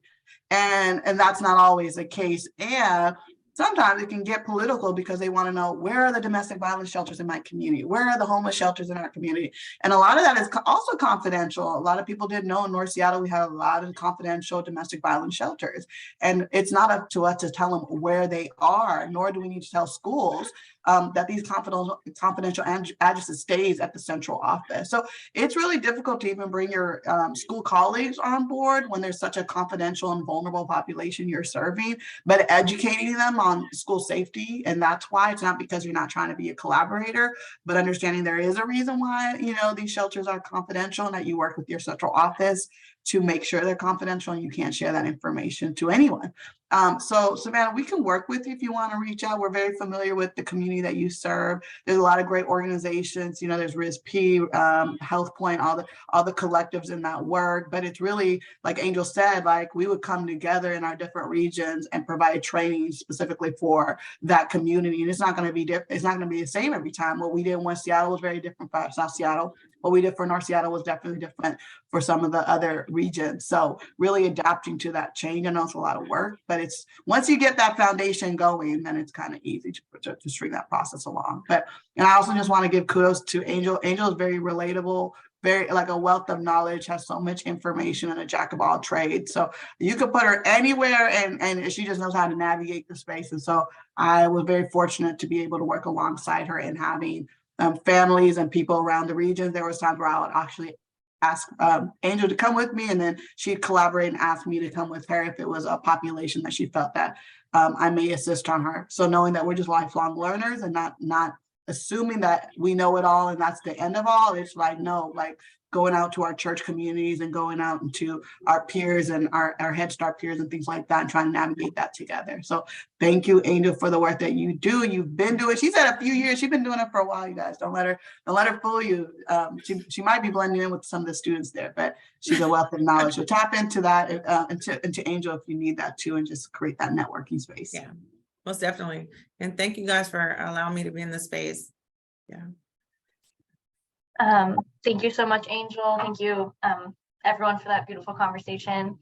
And that's not always the case. And sometimes it can get political because they want to know, where are the domestic violence shelters in my community? Where are the homeless shelters in our community? And a lot of that is also confidential. A lot of people didn't know in North Seattle, we have a lot of confidential domestic violence shelters. And it's not up to us to tell them where they are, nor do we need to tell schools that these confidential addresses stays at the central office. So it's really difficult to even bring your school colleagues on board when there's such a confidential and vulnerable population you're serving, but educating them on school safety. And that's why it's not because you're not trying to be a collaborator, but understanding there is a reason why, these shelters are confidential, and that you work with your central office to make sure they're confidential and you can't share that information to anyone. So Savannah, we can work with you if you want to reach out. We're very familiar with the community that you serve. There's a lot of great organizations, there's RISP, Health Point, all the collectives in that work. But it's really, like Angel said, like we would come together in our different regions and provide training specifically for that community. And it's not going to be it's not going to be the same every time. What we did in West Seattle was very different from South Seattle. What we did for North Seattle was definitely different for some of the other regions. So really adapting to that change. I know it's a lot of work, but it's once you get that foundation going, then it's kind of easy to string that process along. And I also just want to give kudos to Angel. Angel is very relatable, very like a wealth of knowledge, has so much information, and a jack of all trades. So you could put her anywhere and she just knows how to navigate the space. And so I was very fortunate to be able to work alongside her in having families and people around the region. There was times where I would actually ask Angel to come with me, and then she'd collaborate and ask me to come with her if it was a population that she felt that I may assist on her. So knowing that we're just lifelong learners and not assuming that we know it all and that's the end of all, it's like, no, like going out to our church communities and going out into our peers and our Head Start peers and things like that, and trying to navigate that together. So thank you, Angel, for the work that you do. You've been doing, she said a few years, she's been doing it for a while, you guys. Don't let her fool you. She might be blending in with some of the students there, but she's a wealth of knowledge. So tap into that, into Angel if you need that too, and just create that networking space. Yeah, most definitely. And thank you guys for allowing me to be in this space. Yeah. Thank you so much, Angel. Thank you, everyone, for that beautiful conversation.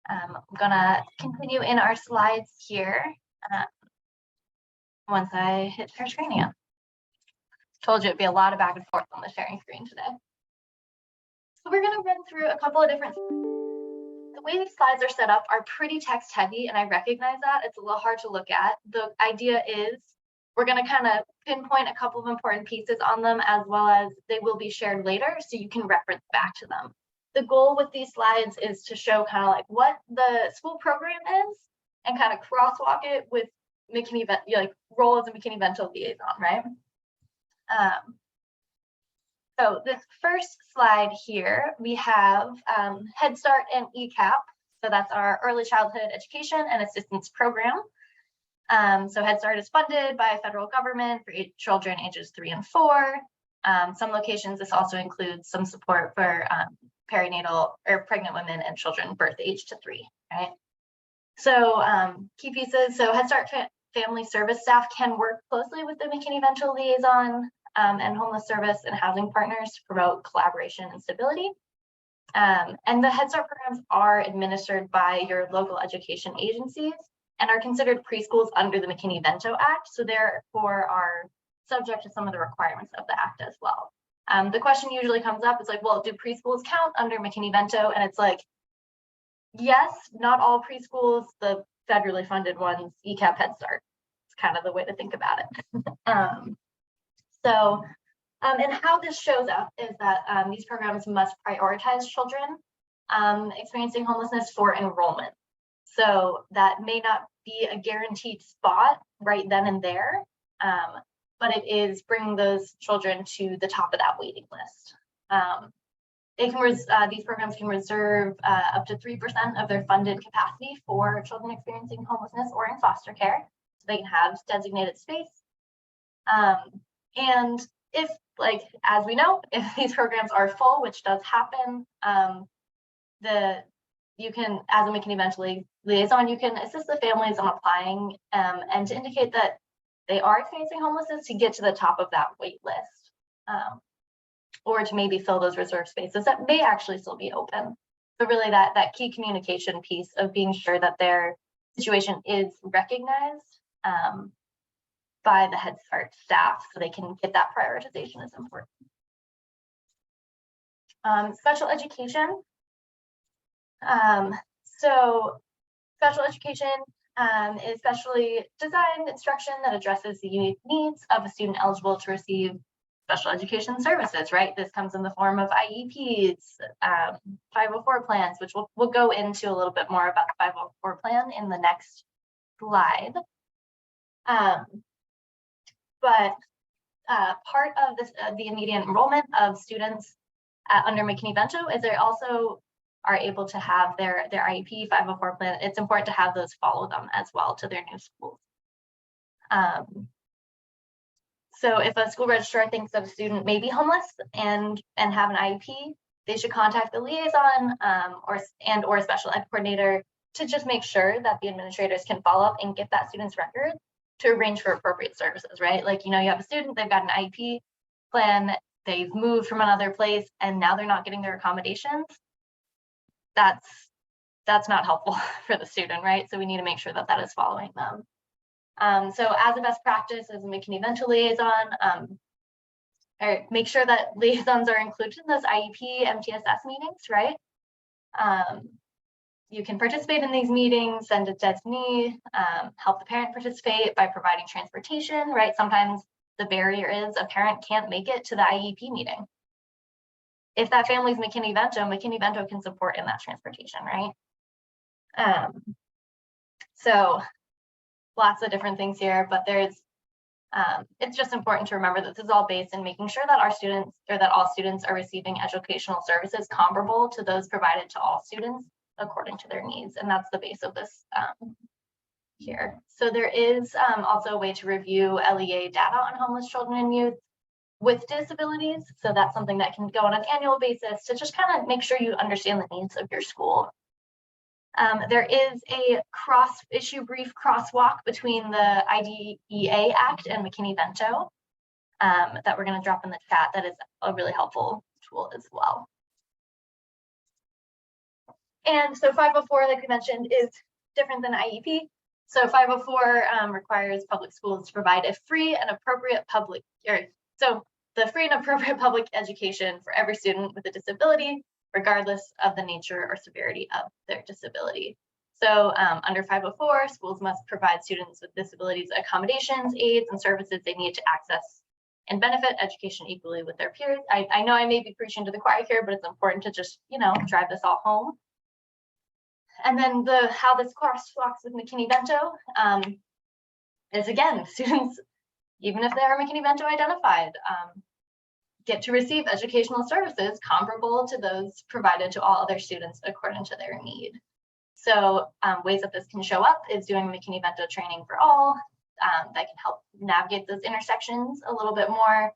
I'm gonna continue in our slides here once I hit share screen again. Told you it'd be a lot of back and forth on the sharing screen today. So we're gonna run through a couple of different. The way these slides are set up are pretty text heavy, and I recognize that. It's a little hard to look at. The idea is we're going to kind of pinpoint a couple of important pieces on them, as well as they will be shared later so you can reference back to them. The goal with these slides is to show kind of like what the school program is and kind of crosswalk it with McKinney-Vento, like role as a McKinney-Vento liaison, right? So this first slide here, we have Head Start and ECAP. So that's our early childhood education and assistance program. So Head Start is funded by federal government for children ages 3 and 4. Some locations, this also includes some support for perinatal or pregnant women and children birth age to 3, right? So key pieces, so Head Start family service staff can work closely with the McKinney-Vento liaison and homeless service and housing partners to promote collaboration and stability. And the Head Start programs are administered by your local education agencies and are considered preschools under the McKinney-Vento Act. So therefore are subject to some of the requirements of the Act as well. The question usually comes up, it's like, well, do preschools count under McKinney-Vento? And it's like, yes, not all preschools, the federally funded ones, ECAP, Head Start. It's kind of the way to think about it. And how this shows up is that these programs must prioritize children experiencing homelessness for enrollment. So that may not be a guaranteed spot right then and there, but it is bringing those children to the top of that waiting list. These programs can reserve up to 3% of their funded capacity for children experiencing homelessness or in foster care, so they can have designated space. And if, like, as we know, if these programs are full, which does happen, you can, as a McKinney-Vento liaison, you can assist the families in applying and to indicate that they are experiencing homelessness to get to the top of that wait list, or to maybe fill those reserve spaces that may actually still be open. But really that key communication piece of being sure that their situation is recognized by the Head Start staff so they can get that prioritization is important. Special education. So special education is specially designed instruction that addresses the unique needs of a student eligible to receive special education services, right? This comes in the form of IEPs, 504 plans, which we'll go into a little bit more about the 504 plan in the next slide. But part of this, the immediate enrollment of students under McKinney-Vento is they also are able to have their IEP 504 plan. It's important to have those follow them as well to their new schools. So if a school registrar thinks of a student may be homeless and have an IEP, they should contact the liaison or a special ed coordinator to just make sure that the administrators can follow up and get that student's record to arrange for appropriate services, right? Like, you know, you have a student, they've got an IEP plan, they've moved from another place, and now they're not getting their accommodations. That's not helpful for the student, right? So we need to make sure that that is following them. So as a best practice, as a McKinney-Vento liaison, or make sure that liaisons are included in those IEP MTSS meetings, right? You can participate in these meetings, send a designee, help the parent participate by providing transportation, right? Sometimes the barrier is a parent can't make it to the IEP meeting. If that family's McKinney-Vento, McKinney-Vento can support in that transportation, right? So lots of different things here, but it's just important to remember that this is all based in making sure that our students, or that all students, are receiving educational services comparable to those provided to all students according to their needs. And that's the base of this here. So there is also a way to review LEA data on homeless children and youth with disabilities. So that's something that can go on an annual basis to just kind of make sure you understand the needs of your school. There is a cross-issue brief crosswalk between the IDEA Act and McKinney-Vento that we're going to drop in the chat. That is a really helpful tool as well. And so 504, like we mentioned, is different than IEP. So 504 requires public schools to provide a free and appropriate public education for every student with a disability, regardless of the nature or severity of their disability. So under 504, schools must provide students with disabilities accommodations, aids, and services they need to access and benefit education equally with their peers. I know I may be preaching to the choir here, but it's important to just, you know, drive this all home. And then how this crosswalks with McKinney-Vento is, again, students, even if they are McKinney-Vento identified, get to receive educational services comparable to those provided to all other students according to their need. So ways that this can show up is doing McKinney-Vento training for all that can help navigate those intersections a little bit more.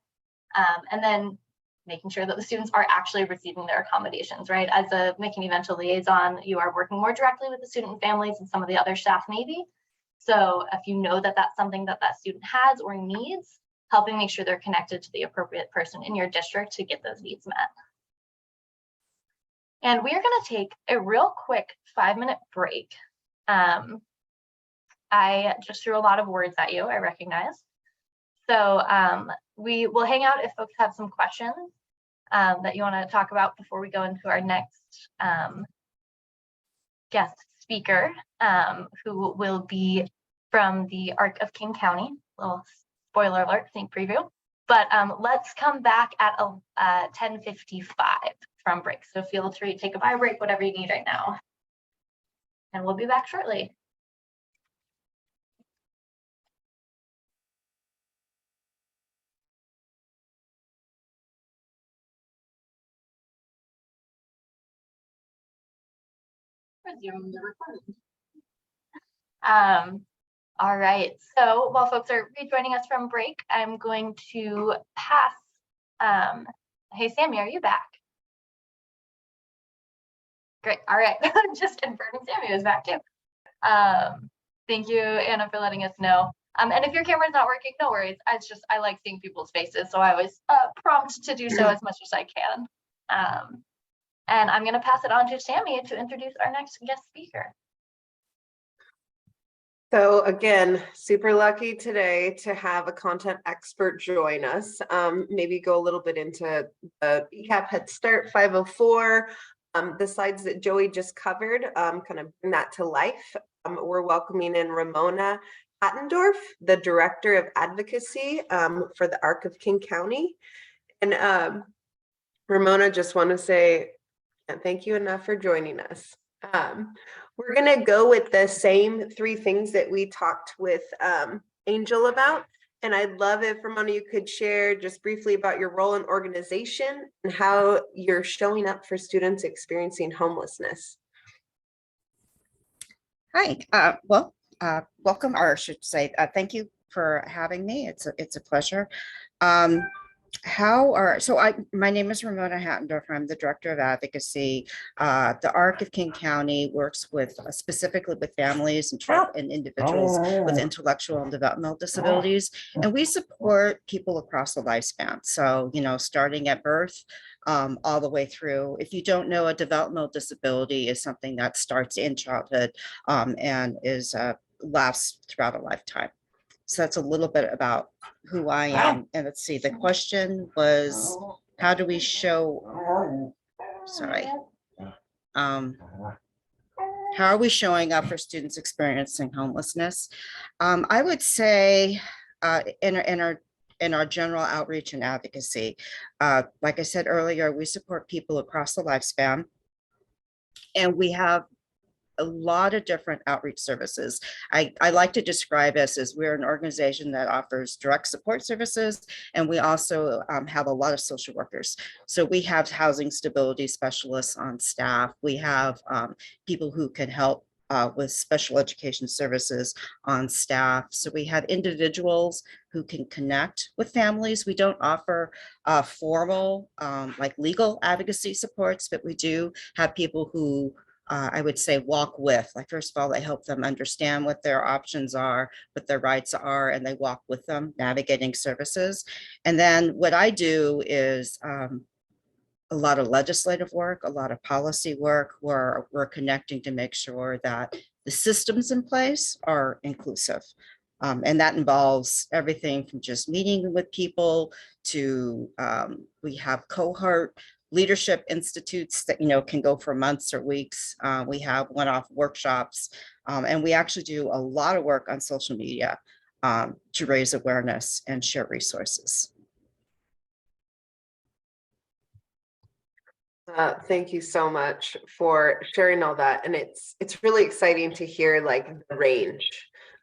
And then making sure that the students are actually receiving their accommodations, right? As a McKinney-Vento liaison, you are working more directly with the student and families and some of the other staff maybe. So if you know that that's something that that student has or needs, helping make sure they're connected to the appropriate person in your district to get those needs met. And we are going to take a real quick 5-minute break. I just threw a lot of words at you, I recognize. So we will hang out if folks have some questions. that you want to talk about before we go into our next guest speaker, who will be from the ARC of King County. Little spoiler alert, sneak preview. But let's come back at 10:55 from break. So feel free to take a bio break, whatever you need right now. And we'll be back shortly. Resume the recording. All right, so while folks are rejoining us from break, I'm going to pass. Hey, Sammy, are you back? Great, all right, just confirming Sammy is back too. Thank you, Anna, for letting us know. And if your camera's not working, no worries. I like seeing people's faces, so I always prompt to do so as much as I can. And I'm going to pass it on to Sammy to introduce our next guest speaker. So again, super lucky today to have a content expert join us. Maybe go a little bit into the ECAP Head Start 504, the slides that Joey just covered, kind of bring that to life. We're welcoming in Ramona Hattendorf, the Director of Advocacy for the ARC of King County. And Ramona, just want to say thank you enough for joining us. We're going to go with the same 3 things that we talked with Angel about. And I'd love if, Ramona, you could share just briefly about your role in organization and how you're showing up for students experiencing homelessness. Hi, welcome, or I should say, thank you for having me. It's a pleasure. My name is Ramona Hattendorf. I'm the Director of Advocacy. The ARC of King County works with specifically with families and individuals with intellectual and developmental disabilities, and we support people across the lifespan. So, starting at birth, all the way through. If you don't know, a developmental disability is something that starts in childhood and lasts throughout a lifetime. So that's a little bit about who I am. And let's see, the question was, how do we show, how are we showing up for students experiencing homelessness? I would say in our general outreach and advocacy, like I said earlier, we support people across the lifespan, and we have a lot of different outreach services. I like to describe us as we're an organization that offers direct support services, and we also have a lot of social workers. So we have housing stability specialists on staff. We have people who can help with special education services on staff. So we have individuals who can connect with families. We don't offer formal like legal advocacy supports, but we do have people who I would say walk with, like, first of all, they help them understand what their options are, what their rights are, and they walk with them navigating services. And then what I do is a lot of legislative work, a lot of policy work, where we're connecting to make sure that the systems in place are inclusive. And that involves everything from just meeting with people to we have cohort leadership institutes that can go for months or weeks. We have one-off workshops, and we actually do a lot of work on social media to raise awareness and share resources. Thank you so much for sharing all that, and it's really exciting to hear like the range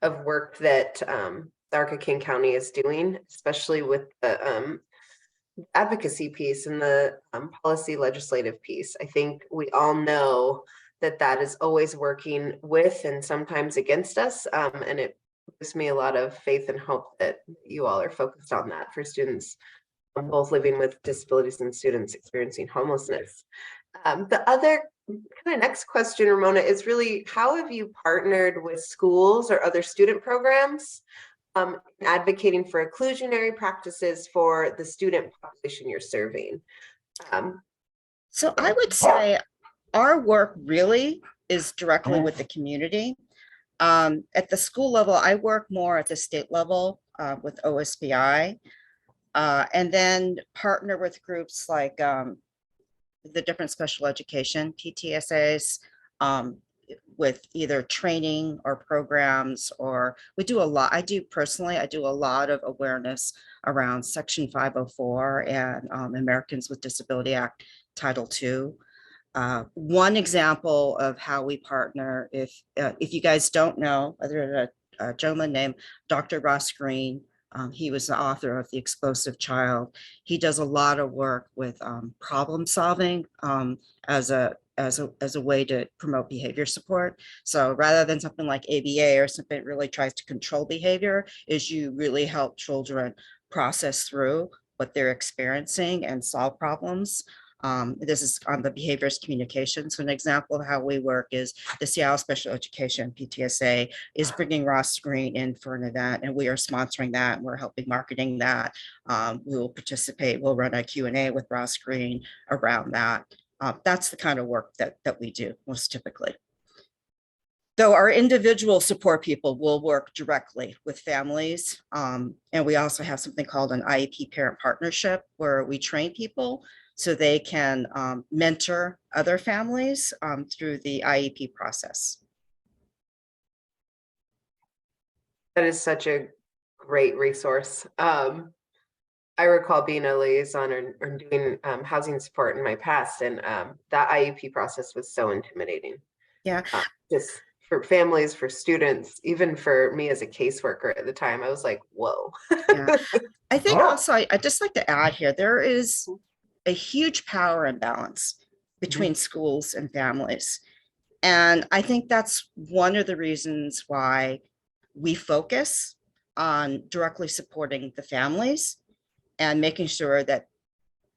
of work that the ARC of King County is doing, especially with the advocacy piece and the policy legislative piece. I think we all know that is always working with and sometimes against us, and it gives me a lot of faith and hope that you all are focused on that for students both living with disabilities and students experiencing homelessness. The other kind of next question, Ramona, is really how have you partnered with schools or other student programs advocating for inclusionary practices for the student population you're serving? So I would say our work really is directly with the community. At the school level, I work more at the state level with OSBI. And then partner with groups like the different special education PTSAs, with either training or programs, or we do a lot. I do a lot of awareness around Section 504 and Americans with Disability Act Title II. One example of how we partner, if you guys don't know, there's a gentleman named Dr. Ross Green. He was the author of The Explosive Child. He does a lot of work with problem solving as a way to promote behavior support. So rather than something like ABA or something that really tries to control behavior, is you really help children process through what they're experiencing and solve problems. This is on the behaviors communication. So an example of how we work is the Seattle Special Education PTSA is bringing Ross Green in for an event, and we are sponsoring that. And we're helping marketing that. We will participate. We'll run a Q&A with Ross Green around that. That's the kind of work that we do most typically. Though our individual support people will work directly with families. And we also have something called an IEP parent partnership, where we train people so they can mentor other families through the IEP process. That is such a great resource. I recall being a liaison or doing housing support in my past, and that IEP process was so intimidating. Yeah. Just for families, for students, even for me as a caseworker at the time, I was like, whoa. Yeah. I think also, I'd just like to add here, there is a huge power imbalance between schools and families. And I think that's one of the reasons why we focus on directly supporting the families and making sure that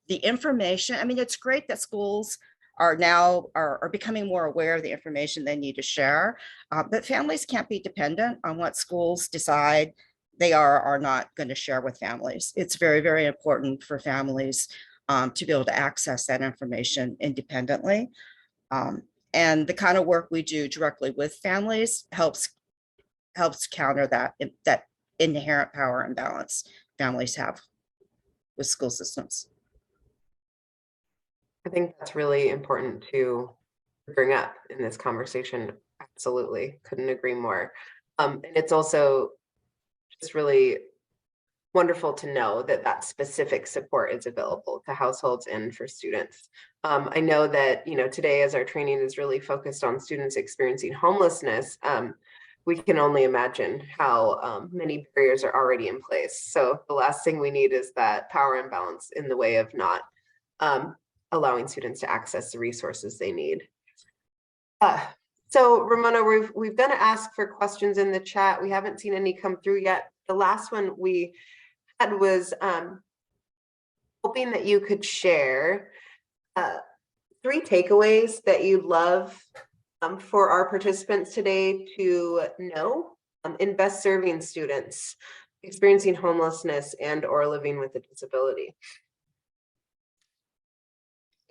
the information, I mean, it's great that schools are now are becoming more aware of the information they need to share, but families can't be dependent on what schools decide they are not going to share with families. It's very, very important for families to be able to access that information independently. And the kind of work we do directly with families helps counter that inherent power imbalance families have with school systems. I think that's really important to bring up in this conversation. Absolutely, couldn't agree more. And it's also just really wonderful to know that that specific support is available to households and for students. I know that, today, as our training is really focused on students experiencing homelessness, we can only imagine how many barriers are already in place. So the last thing we need is that power imbalance in the way of not allowing students to access the resources they need. So Ramona, we've gonna ask for questions in the chat. We haven't seen any come through yet. The last one we had was hoping that you could share 3 takeaways that you'd love for our participants today to know in best serving students experiencing homelessness and or living with a disability.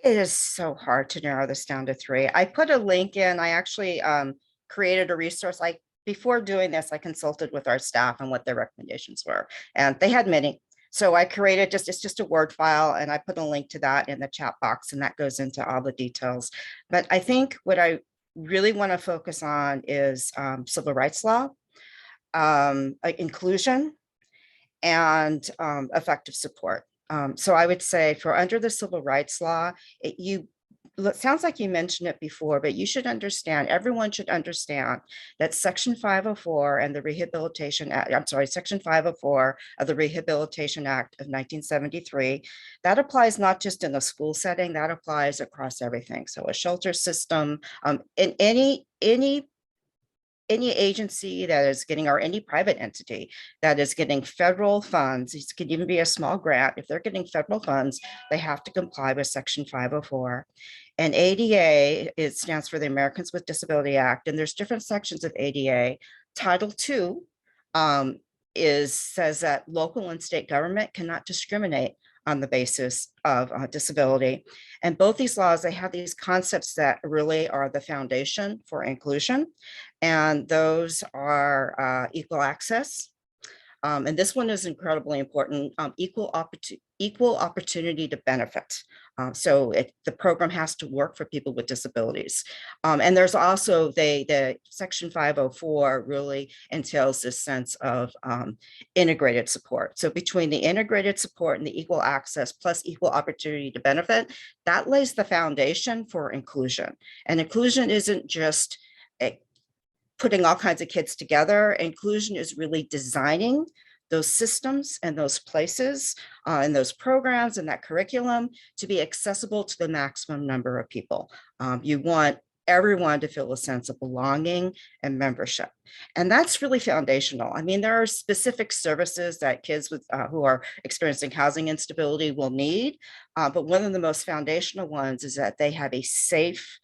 It is so hard to narrow this down to 3. I put a link in. I actually created a resource. Before doing this, I consulted with our staff on what their recommendations were, and they had many. So I created it's just a Word file, and I put a link to that in the chat box, and that goes into all the details. But I think what I really want to focus on is civil rights law, inclusion, and effective support. So I would say for under the civil rights law, it sounds like you mentioned it before, but you should understand, everyone should understand that Section 504 and the Rehabilitation Act, Section 504 of the Rehabilitation Act of 1973, that applies not just in a school setting, that applies across everything. So a shelter system, in any agency that is getting, or any private entity that is getting federal funds, it could even be a small grant. If they're getting federal funds, they have to comply with Section 504. And ADA, it stands for the Americans with Disability Act, and there's different sections of ADA. Title II says that local and state government cannot discriminate on the basis of disability. And both these laws, they have these concepts that really are the foundation for inclusion. And those are equal access, And this one is incredibly important, equal opportunity to benefit. So the program has to work for people with disabilities. And there's also the Section 504 really entails this sense of integrated support. So between the integrated support and the equal access plus equal opportunity to benefit, that lays the foundation for inclusion. And inclusion isn't just putting all kinds of kids together. Inclusion is really designing those systems and those places and those programs and that curriculum to be accessible to the maximum number of people. You want everyone to feel a sense of belonging and membership. And that's really foundational. I mean, there are specific services that kids with who are experiencing housing instability will need, but one of the most foundational ones is that they have a safe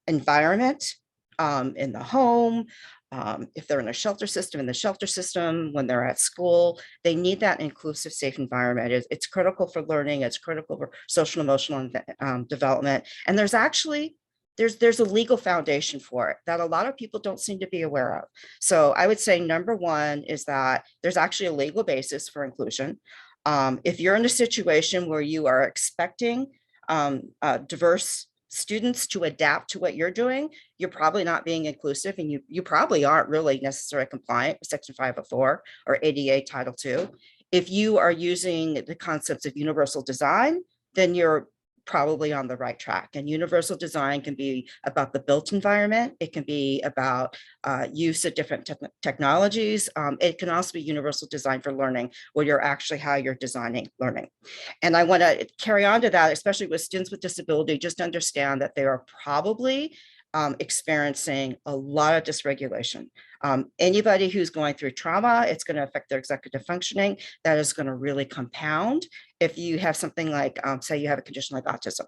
environment in the home. If they're in a shelter system, when they're at school, they need that inclusive, safe environment. It's critical for learning. It's critical for social and emotional development. And there's a legal foundation for it that a lot of people don't seem to be aware of. So I would say number one is that there's actually a legal basis for inclusion. If you're in a situation where you are expecting diverse students to adapt to what you're doing, you're probably not being inclusive, and you probably aren't really necessarily compliant with Section 504 or ADA Title II. If you are using the concepts of universal design, then you're probably on the right track. And universal design can be about the built environment. It can be about use of different technologies. It can also be universal design for learning, where you're actually how you're designing learning. And I want to carry on to that, especially with students with disability, just understand that they are probably experiencing a lot of dysregulation. Anybody who's going through trauma, it's going to affect their executive functioning. That is going to really compound if you have something like, say you have a condition like autism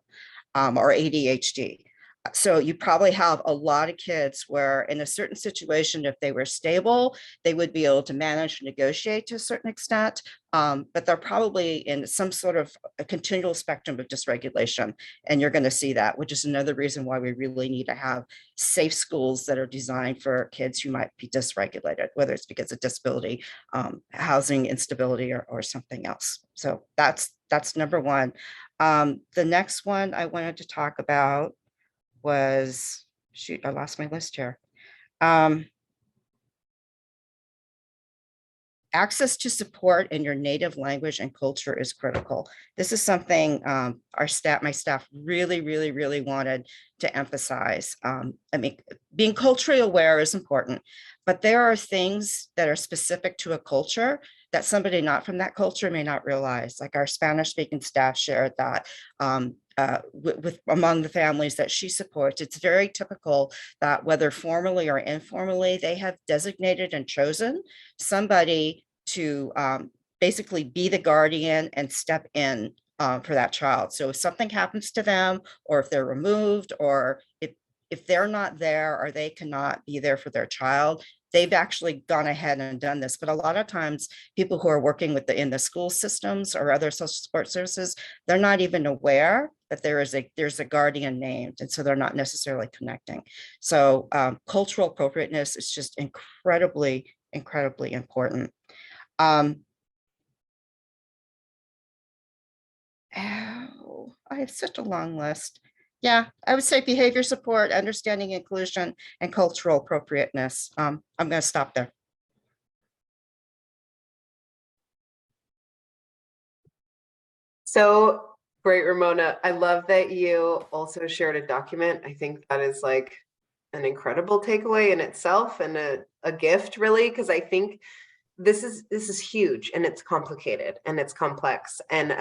or ADHD. So you probably have a lot of kids where in a certain situation, if they were stable, they would be able to manage and negotiate to a certain extent, but they're probably in some sort of a continual spectrum of dysregulation. And you're going to see that, which is another reason why we really need to have safe schools that are designed for kids who might be dysregulated, whether it's because of disability, housing instability, or something else. So that's number one. The next one I wanted to talk about was, shoot, I lost my list here. Access to support in your native language and culture is critical. This is something my staff really wanted to emphasize. I mean, being culturally aware is important, but there are things that are specific to a culture that somebody not from that culture may not realize. Like our Spanish-speaking staff shared that with among the families that she supports, it's very typical that whether formally or informally, they have designated and chosen somebody to basically be the guardian and step in for that child. So if something happens to them, or if they're removed, or if they're not there or they cannot be there for their child, they've actually gone ahead and done this. But a lot of times people who are working with in the school systems or other social support services, they're not even aware that there's a guardian named. And so they're not necessarily connecting. So cultural appropriateness is just incredibly important. I have such a long list. Yeah, I would say behavior support, understanding inclusion, and cultural appropriateness. I'm going to stop there. So great, Ramona. I love that you also shared a document. I think that is like an incredible takeaway in itself, and a gift, really, because I think this is huge, and it's complicated, and it's complex. And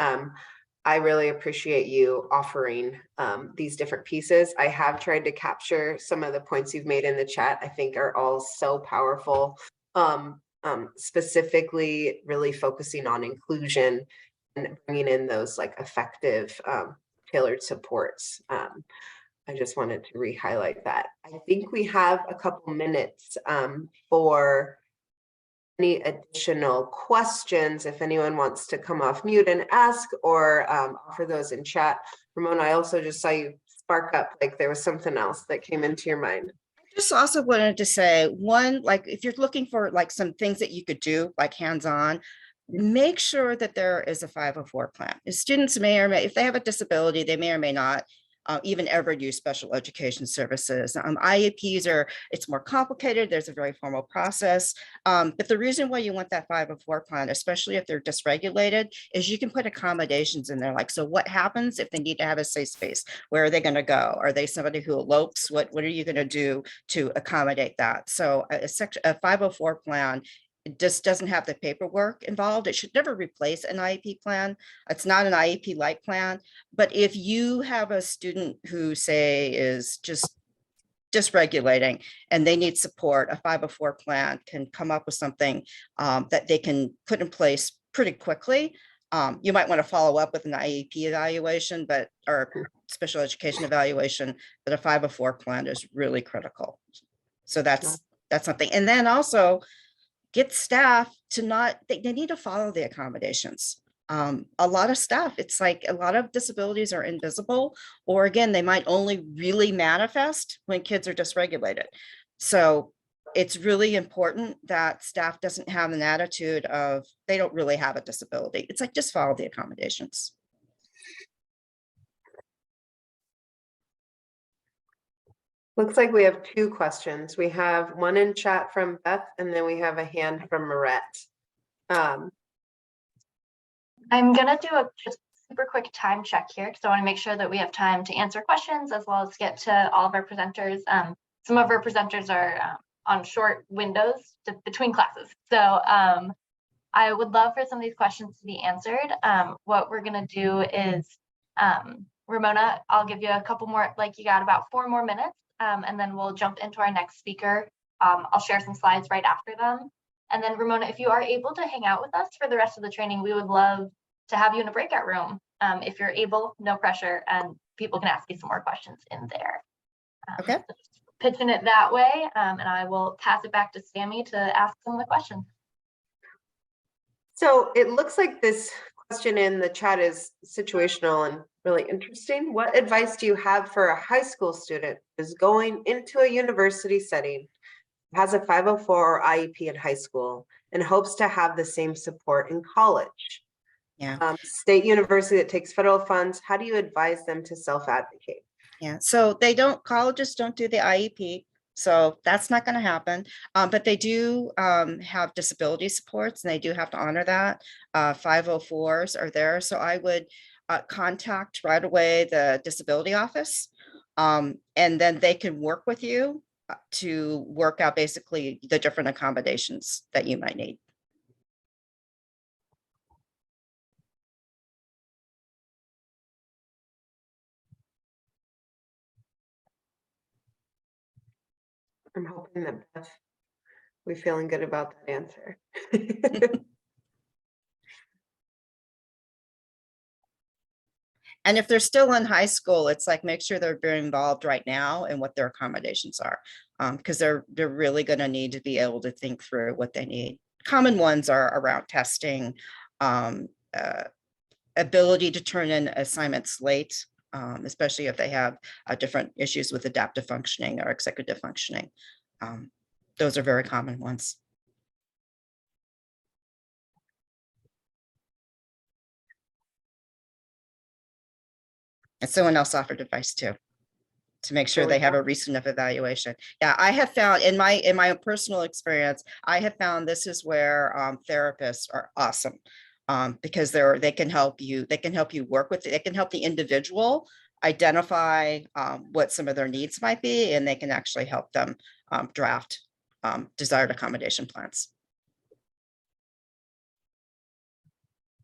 I really appreciate you offering these different pieces. I have tried to capture some of the points you've made in the chat. I think are all so powerful, specifically really focusing on inclusion and bringing in those like effective tailored supports. I just wanted to re-highlight that. I think we have a couple minutes for any additional questions, if anyone wants to come off mute and ask, or offer those in chat. Ramona, I also just saw you spark up like there was something else that came into your mind. Just also wanted to say, one, like if you're looking for like some things that you could do, like hands-on, make sure that there is a 504 plan. Students may or may, if they have a disability, they may or may not even ever use special education services. IEPs are, it's more complicated. There's a very formal process. But the reason why you want that 504 plan, especially if they're dysregulated, is you can put accommodations in there. Like, so what happens if they need to have a safe space? Where are they going to go? Are they somebody who elopes? What are you going to do to accommodate that? So a 504 plan, it just doesn't have the paperwork involved. It should never replace an IEP plan. It's not an IEP-like plan. But if you have a student who, say, is just dysregulating and they need support, a 504 plan can come up with something that they can put in place pretty quickly. You might want to follow up with an IEP evaluation, or special education evaluation, but a 504 plan is really critical. So that's something. And then also, get staff to not, they need to follow the accommodations. A lot of staff, it's like a lot of disabilities are invisible, or again, they might only really manifest when kids are dysregulated. So it's really important that staff doesn't have an attitude of they don't really have a disability. It's like, just follow the accommodations. Looks like we have two questions. We have one in chat from Beth, and then we have a hand from Marette. I'm gonna do a just super quick time check here because I want to make sure that we have time to answer questions as well as get to all of our presenters. Some of our presenters are on short windows between classes. So I would love for some of these questions to be answered. What we're gonna do is, Ramona, I'll give you a couple more, like you got about 4 more minutes. And then we'll jump into our next speaker. I'll share some slides right after them. And then Ramona, if you are able to hang out with us for the rest of the training, we would love to have you in a breakout room. If you're able, no pressure, and people can ask you some more questions in there. Okay. So just pitching it that way, and I will pass it back to Sammy to ask some of the questions. So it looks like this question in the chat is situational and really interesting. What advice do you have for a high school student who's going into a university setting, has a 504 or IEP in high school, and hopes to have the same support in college? Yeah. State university that takes federal funds, how do you advise them to self-advocate? Yeah, so colleges don't do the IEP, so that's not going to happen. But they do have disability supports, and they do have to honor that. 504s are there, so I would contact right away the disability office, and then they can work with you to work out basically the different accommodations that you might need. I'm hoping that Beth, we're feeling good about that answer. And if they're still in high school, it's like, make sure they're very involved right now and what their accommodations are, because they're really going to need to be able to think through what they need. Common ones are around testing, ability to turn in assignments late, especially if they have different issues with adaptive functioning or executive functioning. Those are very common ones. And someone else offered advice too, to make sure they have a recent enough evaluation. Yeah, I have found in my personal experience, I have found this is where therapists are awesome, because they can help you work with it. They can help the individual identify what some of their needs might be, and they can actually help them draft desired accommodation plans.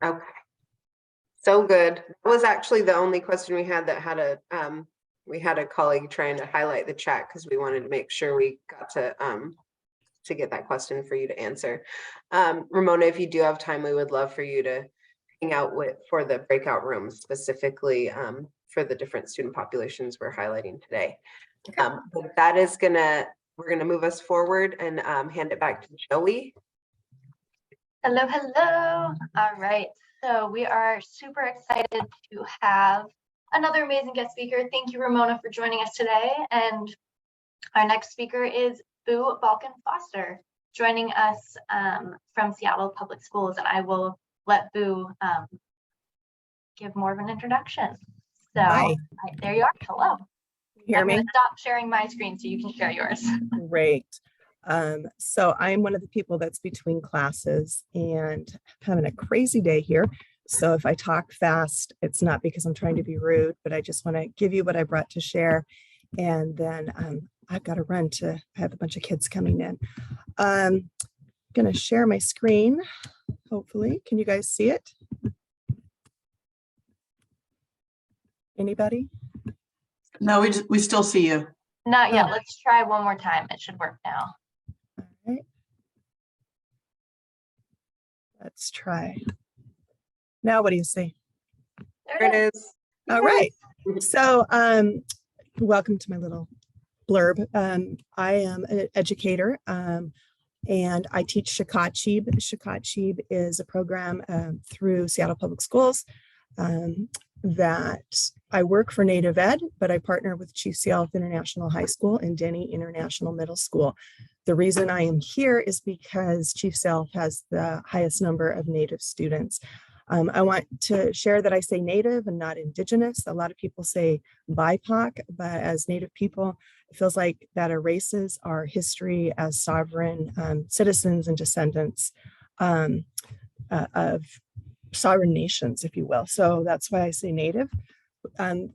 Okay. So good. That was actually the only question we had that had a colleague trying to highlight the chat because we wanted to make sure we got to get that question for you to answer. Ramona, if you do have time, we would love for you to hang out for the breakout rooms, specifically for the different student populations we're highlighting today. Okay. But that is we're gonna move us forward and hand it back to Joey. Hello, hello. All right. So we are super excited to have another amazing guest speaker. Thank you, Ramona, for joining us today. And Our next speaker is Boo Balkan Foster, joining us from Seattle Public Schools, and I will let Boo give more of an introduction. So Hi. there you are. Hello. Hear I'm me? going to stop sharing my screen so you can share yours. Great. So I'm one of the people that's between classes and having a crazy day here. So if I talk fast, it's not because I'm trying to be rude, but I just want to give you what I brought to share. And then I've got to run to have a bunch of kids coming in. I'm going to share my screen. Hopefully, can you guys see it? Anybody? No, we still see you. Not yet. Oh. Let's try one more time. It should work now. All right. Let's try. Now, what do you see? There it is. All right. So, welcome to my little blurb. I am an educator, and I teach Shakachib. Shakachib is a program through Seattle Public Schools that I work for Native Ed, but I partner with Chief Sealth International High School and Denny International Middle School. The reason I am here is because Chief Sealth has the highest number of Native students. I want to share that I say Native and not Indigenous. A lot of people say BIPOC, but as Native people, it feels like that erases our history as sovereign citizens and descendants of sovereign nations, if you will. So that's why I say Native.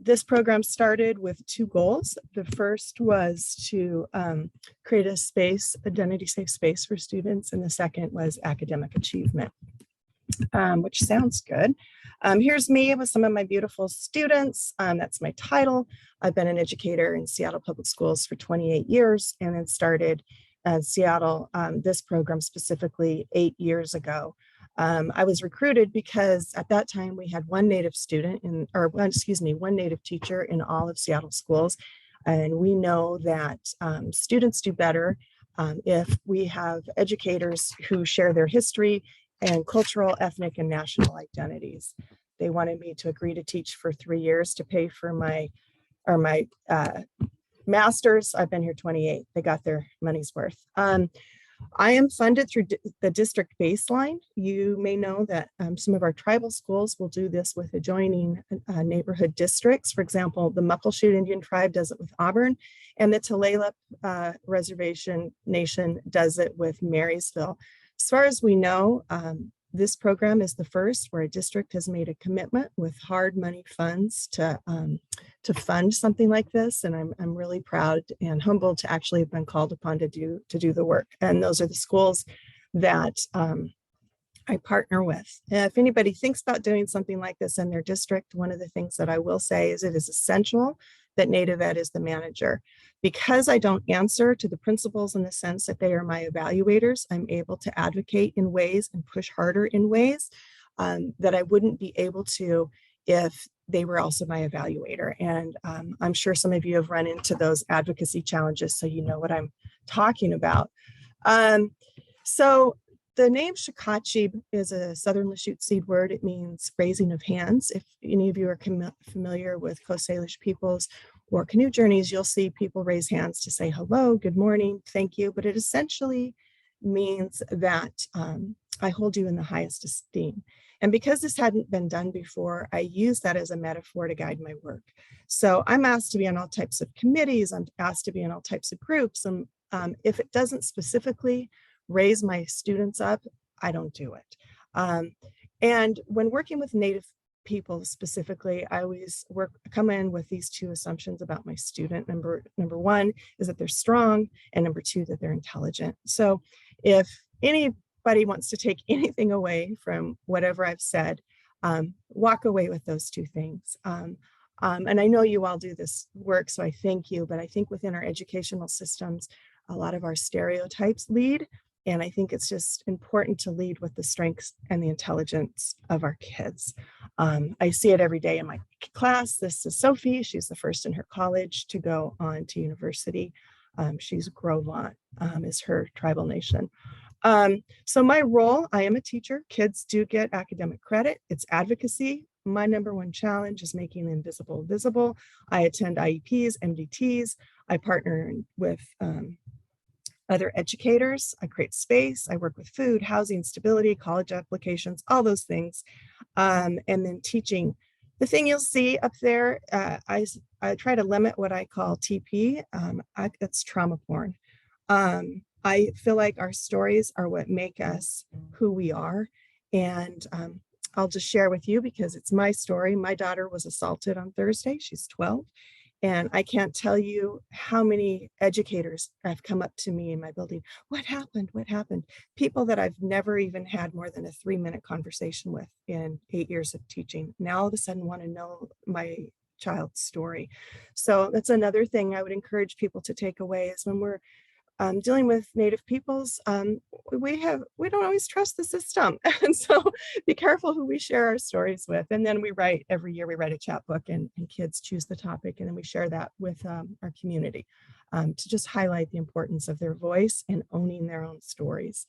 This program started with two goals. The first was to create a space, identity safe space for students, and the second was academic achievement. Which sounds good. Here's me with some of my beautiful students. That's my title. I've been an educator in Seattle Public Schools for 28 years and then started Seattle, this program specifically 8 years ago. I was recruited because at that time we had one Native student one Native teacher in all of Seattle schools. And we know that students do better if we have educators who share their history and cultural, ethnic, and national identities. They wanted me to agree to teach for 3 years to pay for my master's. I've been here 28. They got their money's worth. I am funded through the district baseline. You may know that some of our tribal schools will do this with adjoining neighborhood districts. For example, the Muckleshoot Indian Tribe does it with Auburn, and the Tulalip Reservation Nation does it with Marysville. As far as we know, this program is the first where a district has made a commitment with hard money funds to fund something like this. And I'm really proud and humbled to actually have been called upon to do the work. And those are the schools that I partner with. If anybody thinks about doing something like this in their district, one of the things that I will say is it is essential that Native Ed is the manager. Because I don't answer to the principals in the sense that they are my evaluators, I'm able to advocate in ways and push harder in ways that I wouldn't be able to if they were also my evaluator. And I'm sure some of you have run into those advocacy challenges, so you know what I'm talking about. So the name Shakachib is a Southern Lachute seed word. It means raising of hands. If any of you are familiar with Coast Salish peoples or canoe journeys, you'll see people raise hands to say hello, good morning, thank you. But it essentially means that I hold you in the highest esteem. And because this hadn't been done before, I use that as a metaphor to guide my work. So I'm asked to be on all types of committees. I'm asked to be in all types of groups. And if it doesn't specifically raise my students up, I don't do it. And when working with Native people specifically, I always come in with these two assumptions about my student. Number one is that they're strong, and number two, that they're intelligent. So if anybody wants to take anything away from whatever I've said, walk away with those two things. And I know you all do this work, so I thank you, but I think within our educational systems, a lot of our stereotypes lead. And I think it's just important to lead with the strengths and the intelligence of our kids. I see it every day in my class. This is Sophie. She's the first in her college to go on to university. She's Grovant, is her tribal nation. So my role, I am a teacher. Kids do get academic credit. It's advocacy. my number one challenge is making the invisible visible. I attend IEPs, MDTs. I partner with other educators. I create space. I work with food, housing, stability, college applications, all those things. And then teaching. The thing you'll see up there, I try to limit what I call TP. That's trauma porn. I feel like our stories are what make us who we are. And I'll just share with you because it's my story. My daughter was assaulted on Thursday. She's 12. And I can't tell you how many educators have come up to me in my building. What happened? What happened? People that I've never even had more than a 3-minute conversation with in 8 years of teaching. Now all of a sudden want to know my child's story. So that's another thing I would encourage people to take away is when we're dealing with Native peoples, we don't always trust the system. And so be careful who we share our stories with. And then every year we write a chapbook and kids choose the topic. And then we share that with our community to just highlight the importance of their voice and owning their own stories.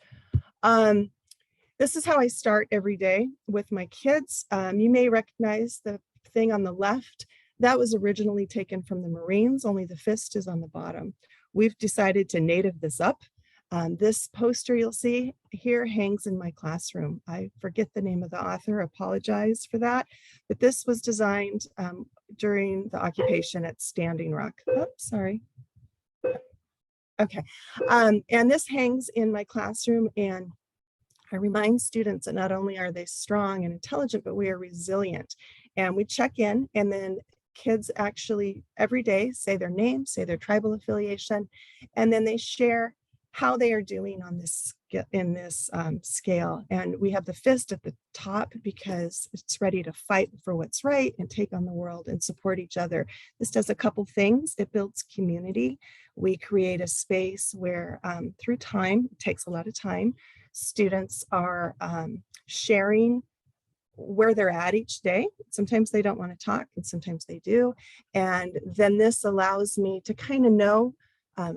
This is how I start every day with my kids. You may recognize the thing on the left. That was originally taken from the Marines, only the fist is on the bottom. We've decided to native this up. This poster you'll see here hangs in my classroom. I forget the name of the author, apologize for that, but this was designed during the occupation at Standing Rock. Oh, sorry. Okay, and this hangs in my classroom, and I remind students that not only are they strong and intelligent, but we are resilient. And we check in, and then kids actually every day say their name, say their tribal affiliation, and then they share how they are doing on this in this scale. And we have the fist at the top because it's ready to fight for what's right and take on the world and support each other. This does a couple things. It builds community. We create a space where through time, it takes a lot of time, students are sharing where they're at each day. Sometimes they don't want to talk and sometimes they do. And then this allows me to kind of know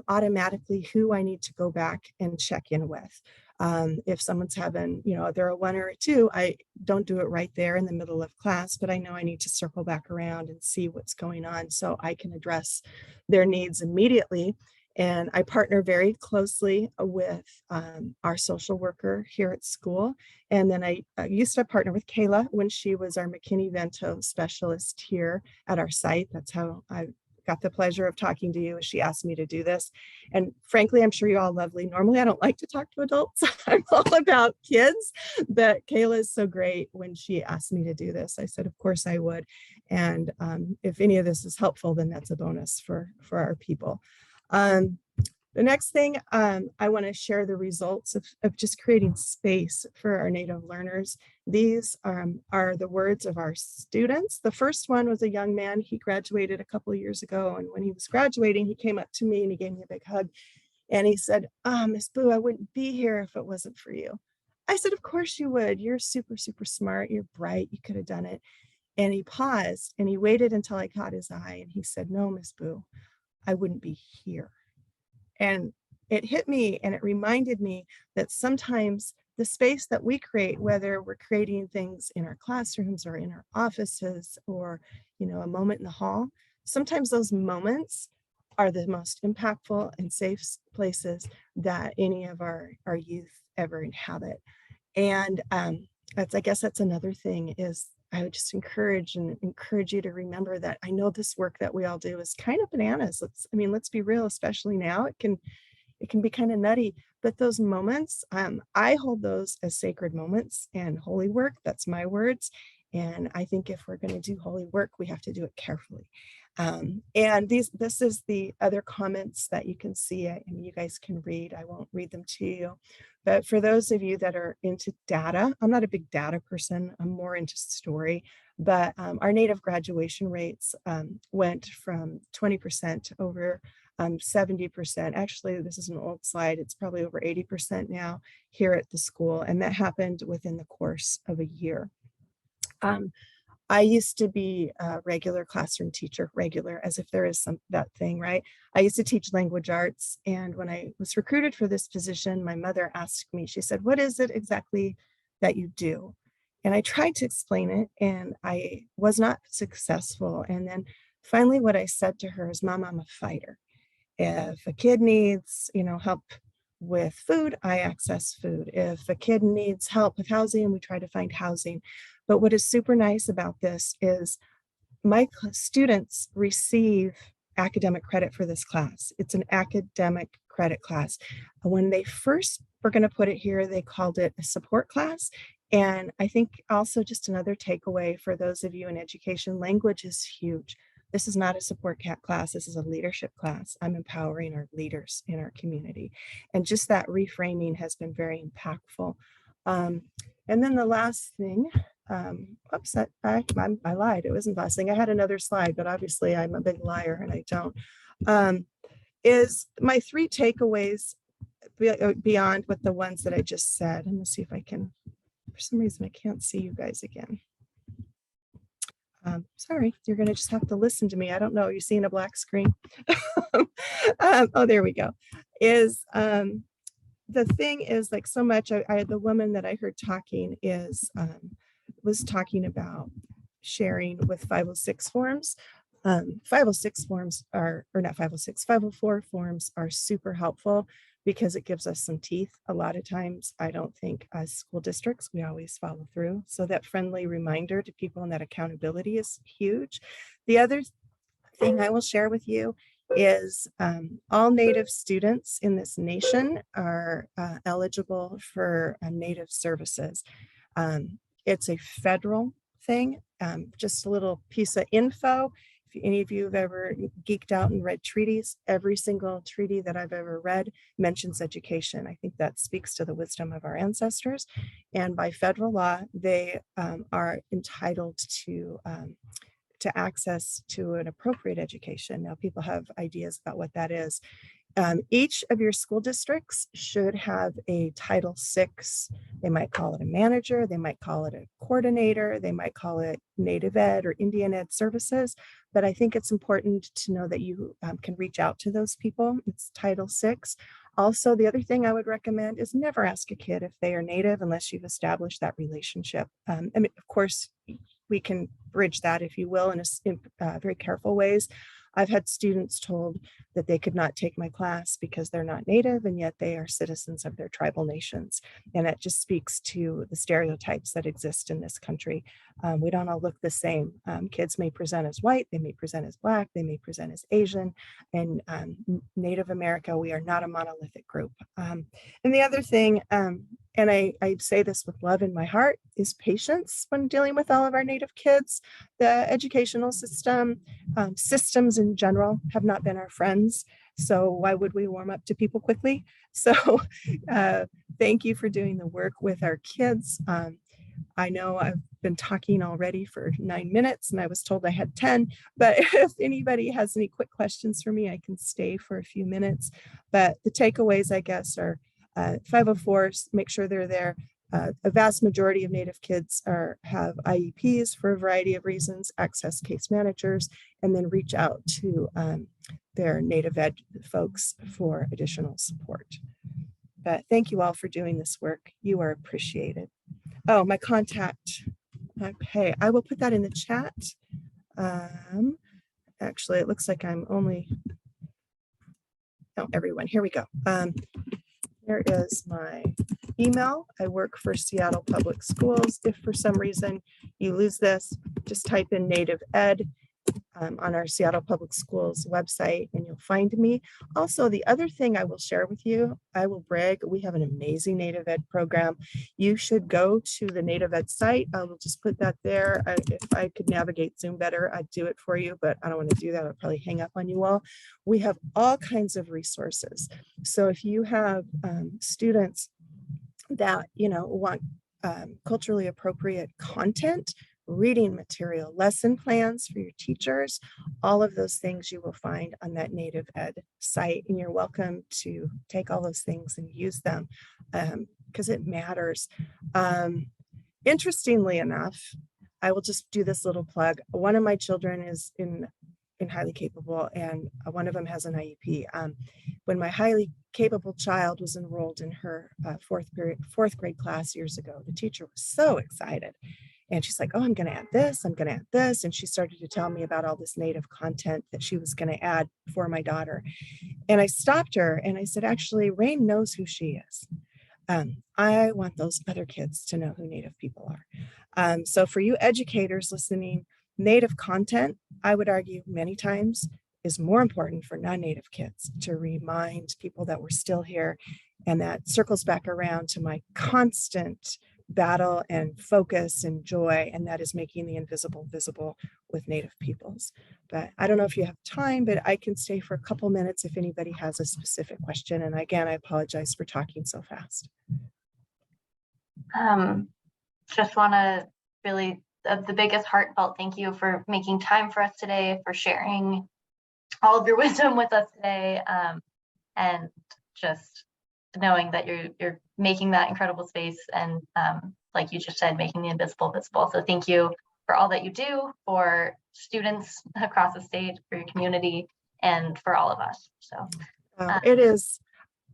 automatically who I need to go back and check in with. If someone's having, they're a 1 or a 2, I don't do it right there in the middle of class, but I know I need to circle back around and see what's going on so I can address their needs immediately. And I partner very closely with our social worker here at school. And then I used to partner with Kayla when she was our McKinney-Vento specialist here at our site. That's how I got the pleasure of talking to you as she asked me to do this. And frankly, I'm sure you're all lovely. Normally, I don't like to talk to adults. I'm all about kids, but Kayla is so great. When she asked me to do this, I said, of course I would. And if any of this is helpful, then that's a bonus for our people. The next thing, I want to share the results of just creating space for our Native learners. These are the words of our students. The first one was a young man. He graduated a couple of years ago. And when he was graduating, he came up to me and he gave me a big hug. And he said, Miss Boo, I wouldn't be here if it wasn't for you. I said, of course you would. You're super, super smart. You're bright. You could have done it. And he paused and he waited until I caught his eye. And he said, no, Miss Boo, I wouldn't be here. And it hit me and it reminded me that sometimes the space that we create, whether we're creating things in our classrooms or in our offices or, a moment in the hall, sometimes those moments are the most impactful and safe places that any of our youth ever inhabit. And I guess that's another thing is I would just encourage you to remember that I know this work that we all do is kind of bananas. Let's be real, especially now, it can be kind of nutty, but those moments, I hold those as sacred moments and holy work. That's my words. And I think if we're going to do holy work, we have to do it carefully. And this is the other comments that you can see. You guys can read. I won't read them to you. But for those of you that are into data, I'm not a big data person. I'm more into story. But our Native graduation rates went from 20% over 70%. Actually, this is an old slide. It's probably over 80% now here at the school. And that happened within the course of a year. I used to be a regular classroom teacher, as if there is that thing, right? I used to teach language arts. And when I was recruited for this position, my mother asked me, she said, what is it exactly that you do? And I tried to explain it and I was not successful. And then finally what I said to her is, Mom, I'm a fighter. If a kid needs, help with food, I access food. If a kid needs help with housing, we try to find housing. But what is super nice about this is my students receive academic credit for this class. It's an academic credit class. When they first were going to put it here, they called it a support class. And I think also just another takeaway for those of you in education, language is huge. This is not a support class. This is a leadership class. I'm empowering our leaders in our community. And just that reframing has been very impactful. And then the last thing, oops, I lied. It wasn't the last thing. I had another slide, but obviously I'm a big liar and I don't. Is my 3 takeaways beyond what the ones that I just said. And let's see if I can, for some reason, I can't see you guys again. Sorry, you're going to just have to listen to me. I don't know. You're seeing a black screen. Oh, there we go. The thing is, like, so much, the woman that I heard talking was talking about sharing with 506 forms. 506 forms are, or not 506, 504 forms are super helpful because it gives us some teeth. A lot of times, I don't think as school districts, we always follow through. So that friendly reminder to people and that accountability is huge. The other thing I will share with you is all Native students in this nation are eligible for Native services. It's a federal thing. Just a little piece of info. If any of you have ever geeked out and read treaties, every single treaty that I've ever read mentions education. I think that speaks to the wisdom of our ancestors. And by federal law, they are entitled to access to an appropriate education. Now, people have ideas about what that is. Each of your school districts should have a Title VI. They might call it a manager, they might call it a coordinator, they might call it Native Ed or Indian Ed services. But I think it's important to know that you can reach out to those people. It's Title VI. Also, the other thing I would recommend is never ask a kid if they are Native unless you've established that relationship. I mean, of course, we can bridge that, if you will, in very careful ways. I've had students told that they could not take my class because they're not Native, and yet they are citizens of their tribal nations. And that just speaks to the stereotypes that exist in this country. We don't all look the same. Kids may present as white, they may present as Black, they may present as Asian. And Native America, we are not a monolithic group. And the other thing, and I say this with love in my heart, is patience when dealing with all of our Native kids. The educational system, systems in general have not been our friends. So why would we warm up to people quickly? So thank you for doing the work with our kids. I know I've been talking already for 9 minutes and I was told I had 10, but if anybody has any quick questions for me, I can stay for a few minutes. But the takeaways, I guess, are 504s, make sure they're there. A vast majority of Native kids have IEPs for a variety of reasons, access case managers, and then reach out to their Native Ed folks for additional support. But thank you all for doing this work. You are appreciated. Oh, my contact. Okay, I will put that in the chat. Actually, it looks like I'm only, no, everyone, here we go. Here is my email. I work for Seattle Public Schools. If for some reason you lose this, just type in Native Ed on our Seattle Public Schools website and you'll find me. Also, the other thing I will share with you, I will brag, we have an amazing Native Ed program. You should go to the Native Ed site. I will just put that there. If I could navigate Zoom better, I'd do it for you, but I don't want to do that. I'll probably hang up on you all. We have all kinds of resources. So if you have students that, want culturally appropriate content, reading material, lesson plans for your teachers, all of those things you will find on that Native Ed site. And you're welcome to take all those things and use them because it matters. Interestingly enough, I will just do this little plug. One of my children is in and highly capable, and one of them has an IEP. When my highly capable child was enrolled in her fourth grade class years ago, the teacher was so excited. And she's like, oh, I'm going to add this, I'm going to add this. And she started to tell me about all this native content that she was going to add for my daughter. And I stopped her and I said, actually, Rain knows who she is. I want those other kids to know who Native people are. So for you educators listening, Native content, I would argue many times, is more important for non-Native kids, to remind people that we're still here. And that circles back around to my constant battle and focus and joy, and that is making the invisible visible with Native peoples. But I don't know if you have time, but I can stay for a couple minutes if anybody has a specific question. And again, I apologize for talking so fast. Just want to really, the biggest heartfelt thank you for making time for us today, for sharing all of your wisdom with us today, and just knowing that you're making that incredible space and, like you just said, making the invisible visible. So thank you for all that you do for students across the state, for your community, and for all of us. So It is,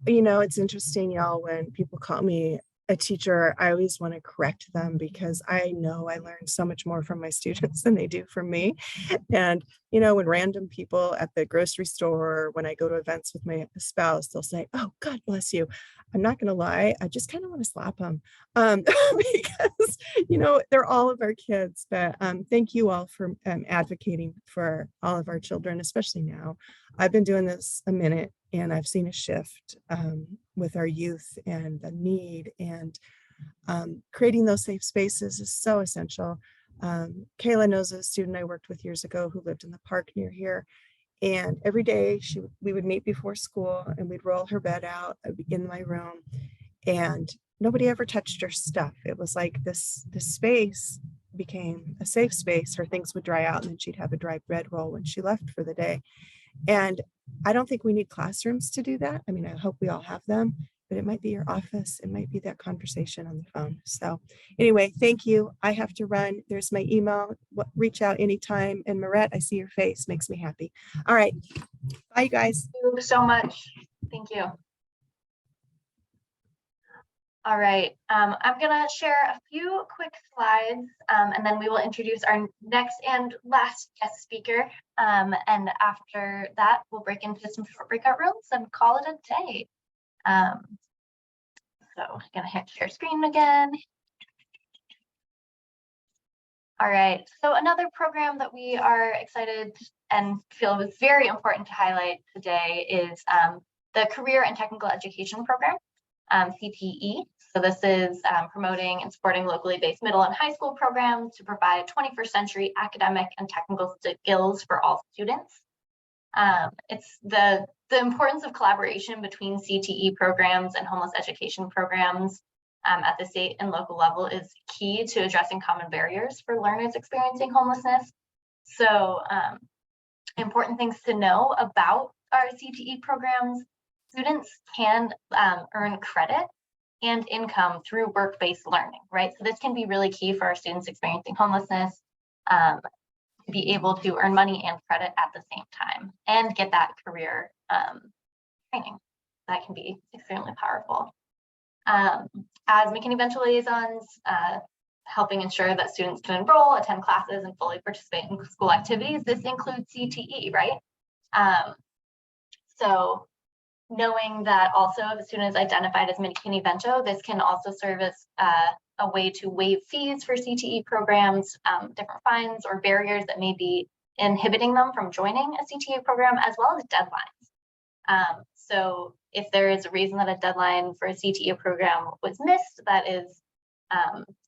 it's interesting, y'all, when people call me a teacher, I always want to correct them because I know I learn so much more from my students than they do from me. And, when random people at the grocery store, or when I go to events with my spouse, they'll say, oh, God bless you. I'm not going to lie. I just kind of want to slap them because, they're all of our kids. But thank you all for advocating for all of our children, especially now. I've been doing this a minute and I've seen a shift with our youth and the need, and creating those safe spaces is so essential. Kayla knows a student I worked with years ago who lived in the park near here. And every day we would meet before school and we'd roll her bed out in my room, and nobody ever touched her stuff. It was like this space became a safe space. Her things would dry out and then she'd have a dry bedroll when she left for the day. And I don't think we need classrooms to do that. I mean, I hope we all have them, but it might be your office. It might be that conversation on the phone. So anyway, thank you. I have to run. There's my email. Reach out anytime. And Marette, I see your face. Makes me happy. All right. Bye, you guys. thank you so much. Thank you. All right, I'm gonna share a few quick slides, and then we will introduce our next and last guest speaker. And after that, we'll break into some short breakout rooms and call it a day. So I'm gonna hit share screen again. All right, so another program that we are excited and feel was very important to highlight today is the Career and Technical Education Program, CTE. So this is promoting and supporting locally based middle and high school programs to provide 21st century academic and technical skills for all students. It's the importance of collaboration between CTE programs and homeless education programs at the state and local level is key to addressing common barriers for learners experiencing homelessness. So important things to know about our CTE programs: students can earn credit and income through work-based learning, right? So this can be really key for our students experiencing homelessness, to be able to earn money and credit at the same time and get that career training. That can be extremely powerful. As McKinney-Vento liaisons, helping ensure that students can enroll, attend classes, and fully participate in school activities, this includes CTE, right? So knowing that also if a student is identified as McKinney-Vento, this can also serve as a way to waive fees for CTE programs, different fines or barriers that may be inhibiting them from joining a CTE program, as well as deadlines. So if there is a reason that a deadline for a CTE program was missed, that is,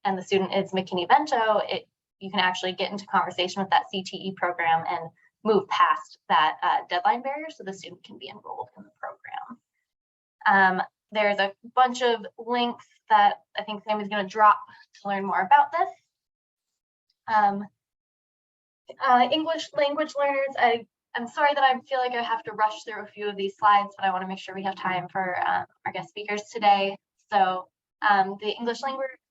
and the student is McKinney-Vento, you can actually get into conversation with that CTE program and move past that deadline barrier so the student can be enrolled in the program. There's a bunch of links that I think Sammy's going to drop to learn more about this. English language learners, I'm sorry that I feel like I have to rush through a few of these slides, but I want to make sure we have time for our guest speakers today. So the English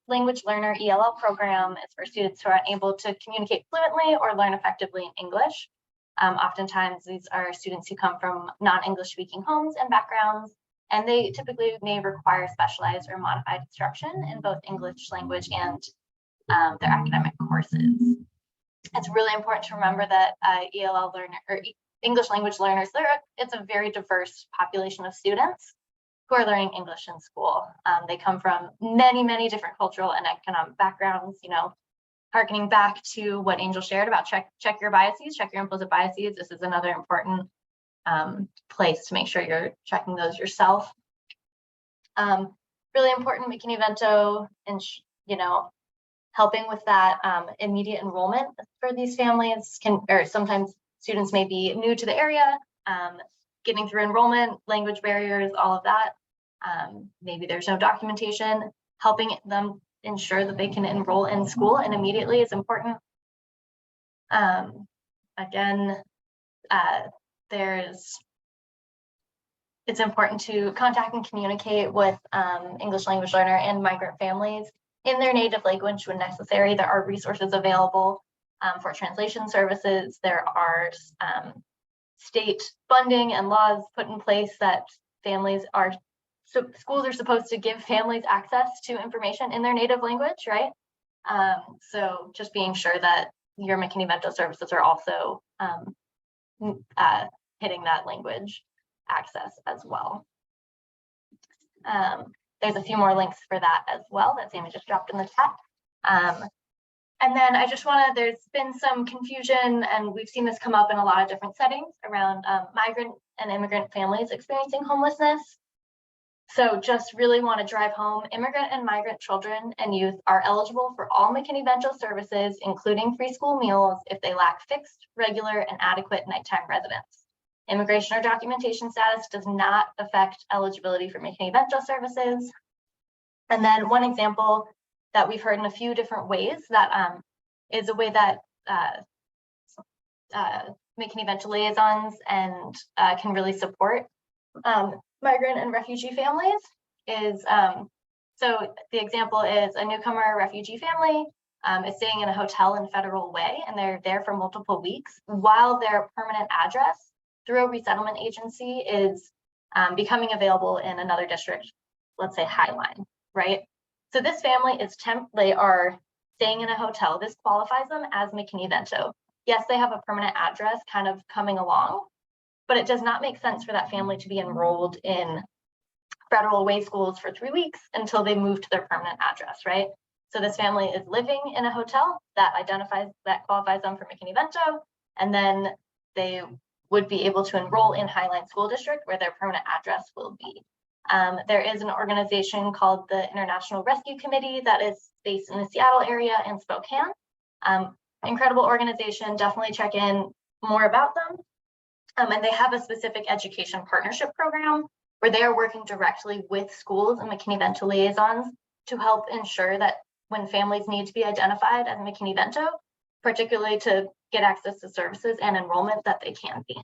language learner ELL program is for students who are unable to communicate fluently or learn effectively in English. Oftentimes, these are students who come from non-English speaking homes and backgrounds, and they typically may require specialized or modified instruction in both English language and their academic courses. It's really important to remember that ELL learner or English language learners, it's a very diverse population of students who are learning English in school. They come from many, many different cultural and economic backgrounds, you know, harkening back to what Angel shared about check your biases, check your implicit biases. This is another important place to make sure you're checking those yourself. Really important, McKinney-Vento, and you know, helping with that immediate enrollment for these families or sometimes students may be new to the area, getting through enrollment, language barriers, all of that. Maybe there's no documentation. Helping them ensure that they can enroll in school and immediately is important. Again, it's important to contact and communicate with English language learner and migrant families in their native language when necessary. There are resources available for translation services. There are state funding and laws put in place that schools are supposed to give families access to information in their native language, right? So just being sure that your McKinney-Vento services are also hitting that language access as well. There's a few more links for that as well that Sammy just dropped in the chat. And then I just there's been some confusion, and we've seen this come up in a lot of different settings around migrant and immigrant families experiencing homelessness. So just really want to drive home, immigrant and migrant children and youth are eligible for all McKinney-Vento services, including free school meals, if they lack fixed, regular, and adequate nighttime residence. Immigration or documentation status does not affect eligibility for McKinney-Vento services. And then one example that we've heard in a few different ways that is a way that McKinney-Vento liaisons and can really support migrant and refugee families is, so the example is a newcomer refugee family is staying in a hotel in Federal Way, and they're there for multiple weeks while their permanent address through a resettlement agency is becoming available in another district, let's say Highline, right? So this family is they are staying in a hotel. This qualifies them as McKinney-Vento. Yes, they have a permanent address kind of coming along, but it does not make sense for that family to be enrolled in Federal Way schools for 3 weeks until they move to their permanent address, right? So this family is living in a hotel that qualifies them for McKinney-Vento, and then they would be able to enroll in Highline School District where their permanent address will be. There is an organization called the International Rescue Committee that is based in the Seattle area and Spokane. Incredible organization, definitely check in more about them. And they have a specific education partnership program where they are working directly with schools and McKinney-Vento liaisons to help ensure that when families need to be identified as McKinney-Vento, particularly to get access to services and enrollment, that they can be.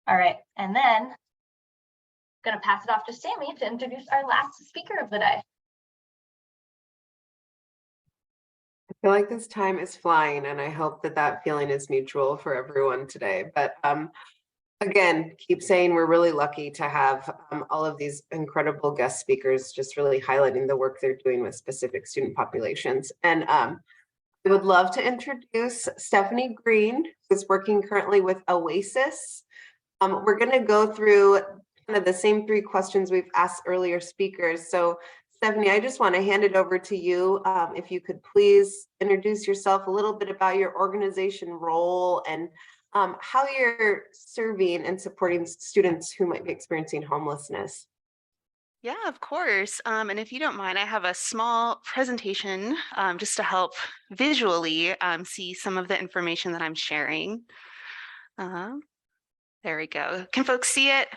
All right, and then I'm gonna pass it off to Sammy to introduce our last speaker of the day. I feel like this time is flying, and I hope that that feeling is mutual for everyone today. But again, keep saying we're really lucky to have all of these incredible guest speakers just really highlighting the work they're doing with specific student populations. And I would love to introduce Stephanie Green, who's working currently with OASIS. We're going to go through kind of the same 3 questions we've asked earlier speakers. So Stephanie, I just want to hand it over to you. If you could please introduce yourself, a little bit about your organization role and how you're serving and supporting students who might be experiencing homelessness. Yeah, of course. And if you don't mind, I have a small presentation just to help visually see some of the information that I'm sharing. There we go. Can folks see it?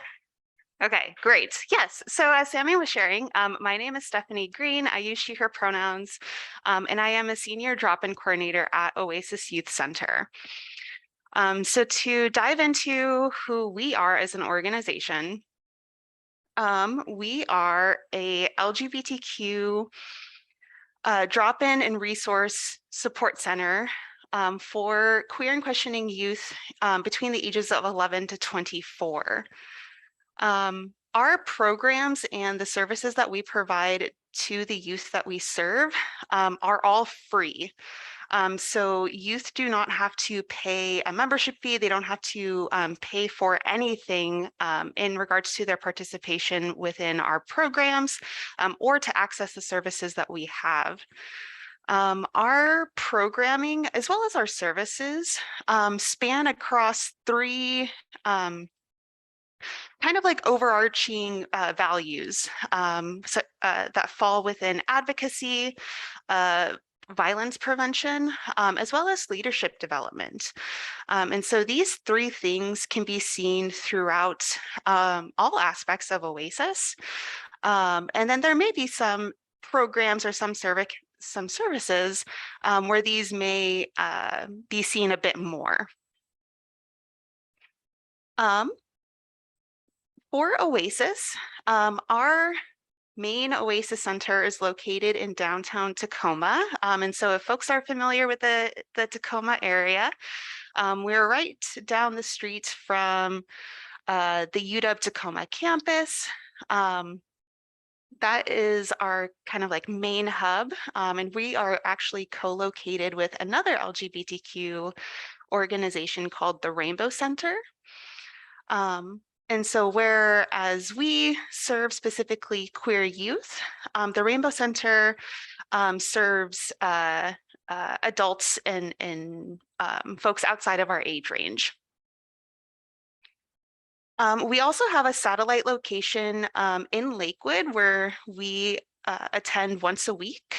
Okay, great. Yes. So as Sammy was sharing, my name is Stephanie Green. I use she, her pronouns, and I am a senior drop-in coordinator at OASIS Youth Center. So to dive into who we are as an organization, we are a LGBTQ drop-in and resource support center for queer and questioning youth between the ages of 11 to 24. Our programs and the services that we provide to the youth that we serve are all free. So youth do not have to pay a membership fee. They don't have to pay for anything in regards to their participation within our programs or to access the services that we have. Our programming, as well as our services, span across three kind of like overarching values that fall within advocacy, violence prevention, as well as leadership development. And so these three things can be seen throughout all aspects of OASIS. And then there may be some programs or some services where these may be seen a bit more. For OASIS, our main OASIS Center is located in downtown Tacoma. And so if folks are familiar with the Tacoma area, we're right down the street from the UW Tacoma campus. That is our kind of like main hub. And we are actually co-located with another LGBTQ organization called the Rainbow Center. And so whereas we serve specifically queer youth, the Rainbow Center serves adults and folks outside of our age range. We also have a satellite location in Lakewood where we attend once a week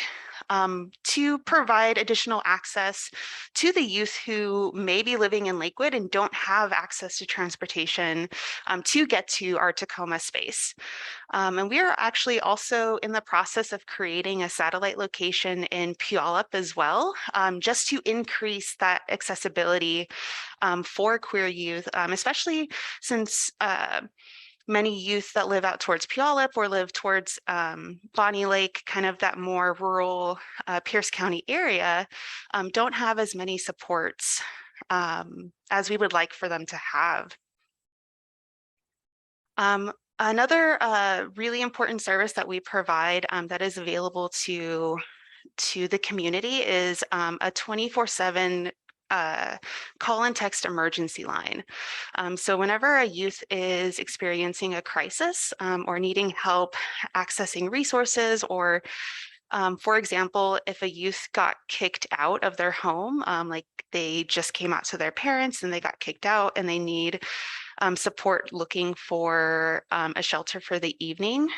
to provide additional access to the youth who may be living in Lakewood and don't have access to transportation to get to our Tacoma space. And we are actually also in the process of creating a satellite location in Puyallup as well, just to increase that accessibility for queer youth, especially since many youth that live out towards Puyallup or live towards Bonnie Lake, kind of that more rural Pierce County area, don't have as many supports as we would like for them to have. Another really important service that we provide that is available to the community is a 24/7 call and text emergency line. So whenever a youth is experiencing a crisis or needing help accessing resources, or for example, if a youth got kicked out of their home, like they just came out to their parents and they got kicked out and they need support looking for a shelter for the evening,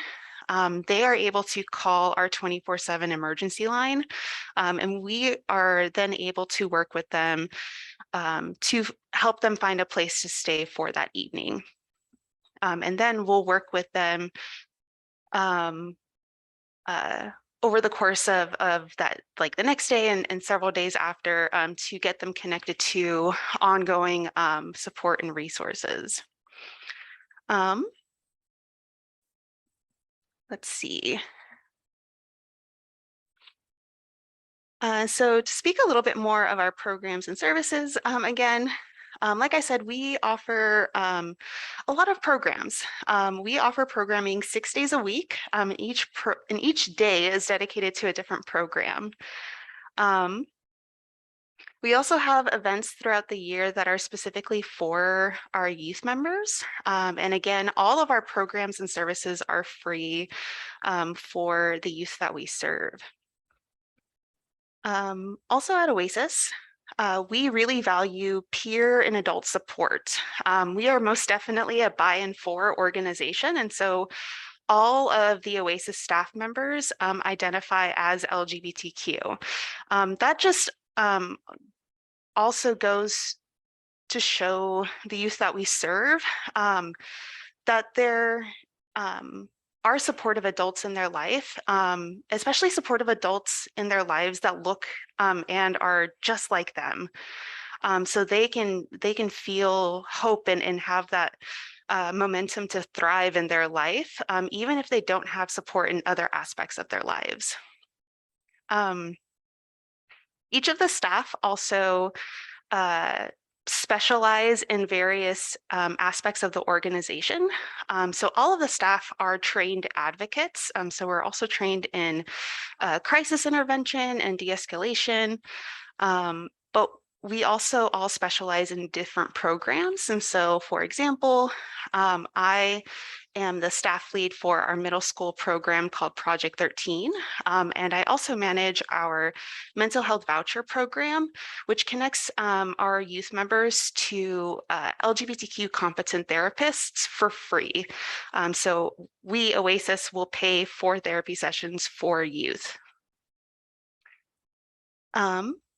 they are able to call our 24/7 emergency line, and we are then able to work with them to help them find a place to stay for that evening. And then we'll work with them over the course of that, like the next day and several days after, to get them connected to ongoing support and resources. Let's see. So to speak a little bit more of our programs and services, again, like I said, we offer a lot of programs. We offer programming 6 days a week, and each day is dedicated to a different program. We also have events throughout the year that are specifically for our youth members. And again, all of our programs and services are free for the youth that we serve. Also at OASIS, we really value peer and adult support. We are most definitely a by and for organization. And so all of the OASIS staff members identify as LGBTQ. That just also goes to show the youth that we serve that there are supportive adults in their life, especially supportive adults in their lives that look and are just like them. So they can feel hope and have that momentum to thrive in their life, even if they don't have support in other aspects of their lives. Each of the staff also specialize in various aspects of the organization. So all of the staff are trained advocates. So we're also trained in crisis intervention and de-escalation. But we also all specialize in different programs. And so, for example, I am the staff lead for our middle school program called Project 13. And I also manage our mental health voucher program, which connects our youth members to LGBTQ competent therapists for free. So we, Oasis, will pay for therapy sessions for youth.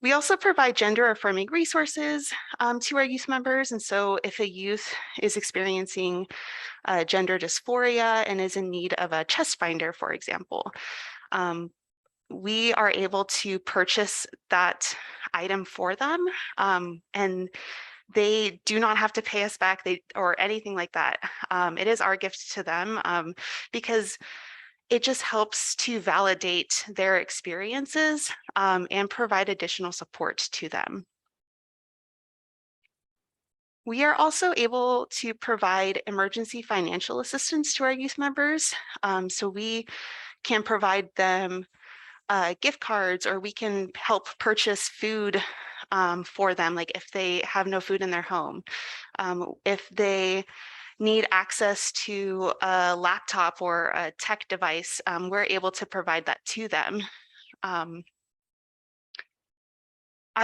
We also provide gender affirming resources to our youth members. And so if a youth is experiencing gender dysphoria and is in need of a chest finder, for example, we are able to purchase that item for them. And they do not have to pay us back or anything like that. It is our gift to them because it just helps to validate their experiences and provide additional support to them. We are also able to provide emergency financial assistance to our youth members. So we can provide them gift cards, or we can help purchase food for them, like if they have no food in their home. If they need access to a laptop or a tech device, we're able to provide that to them. I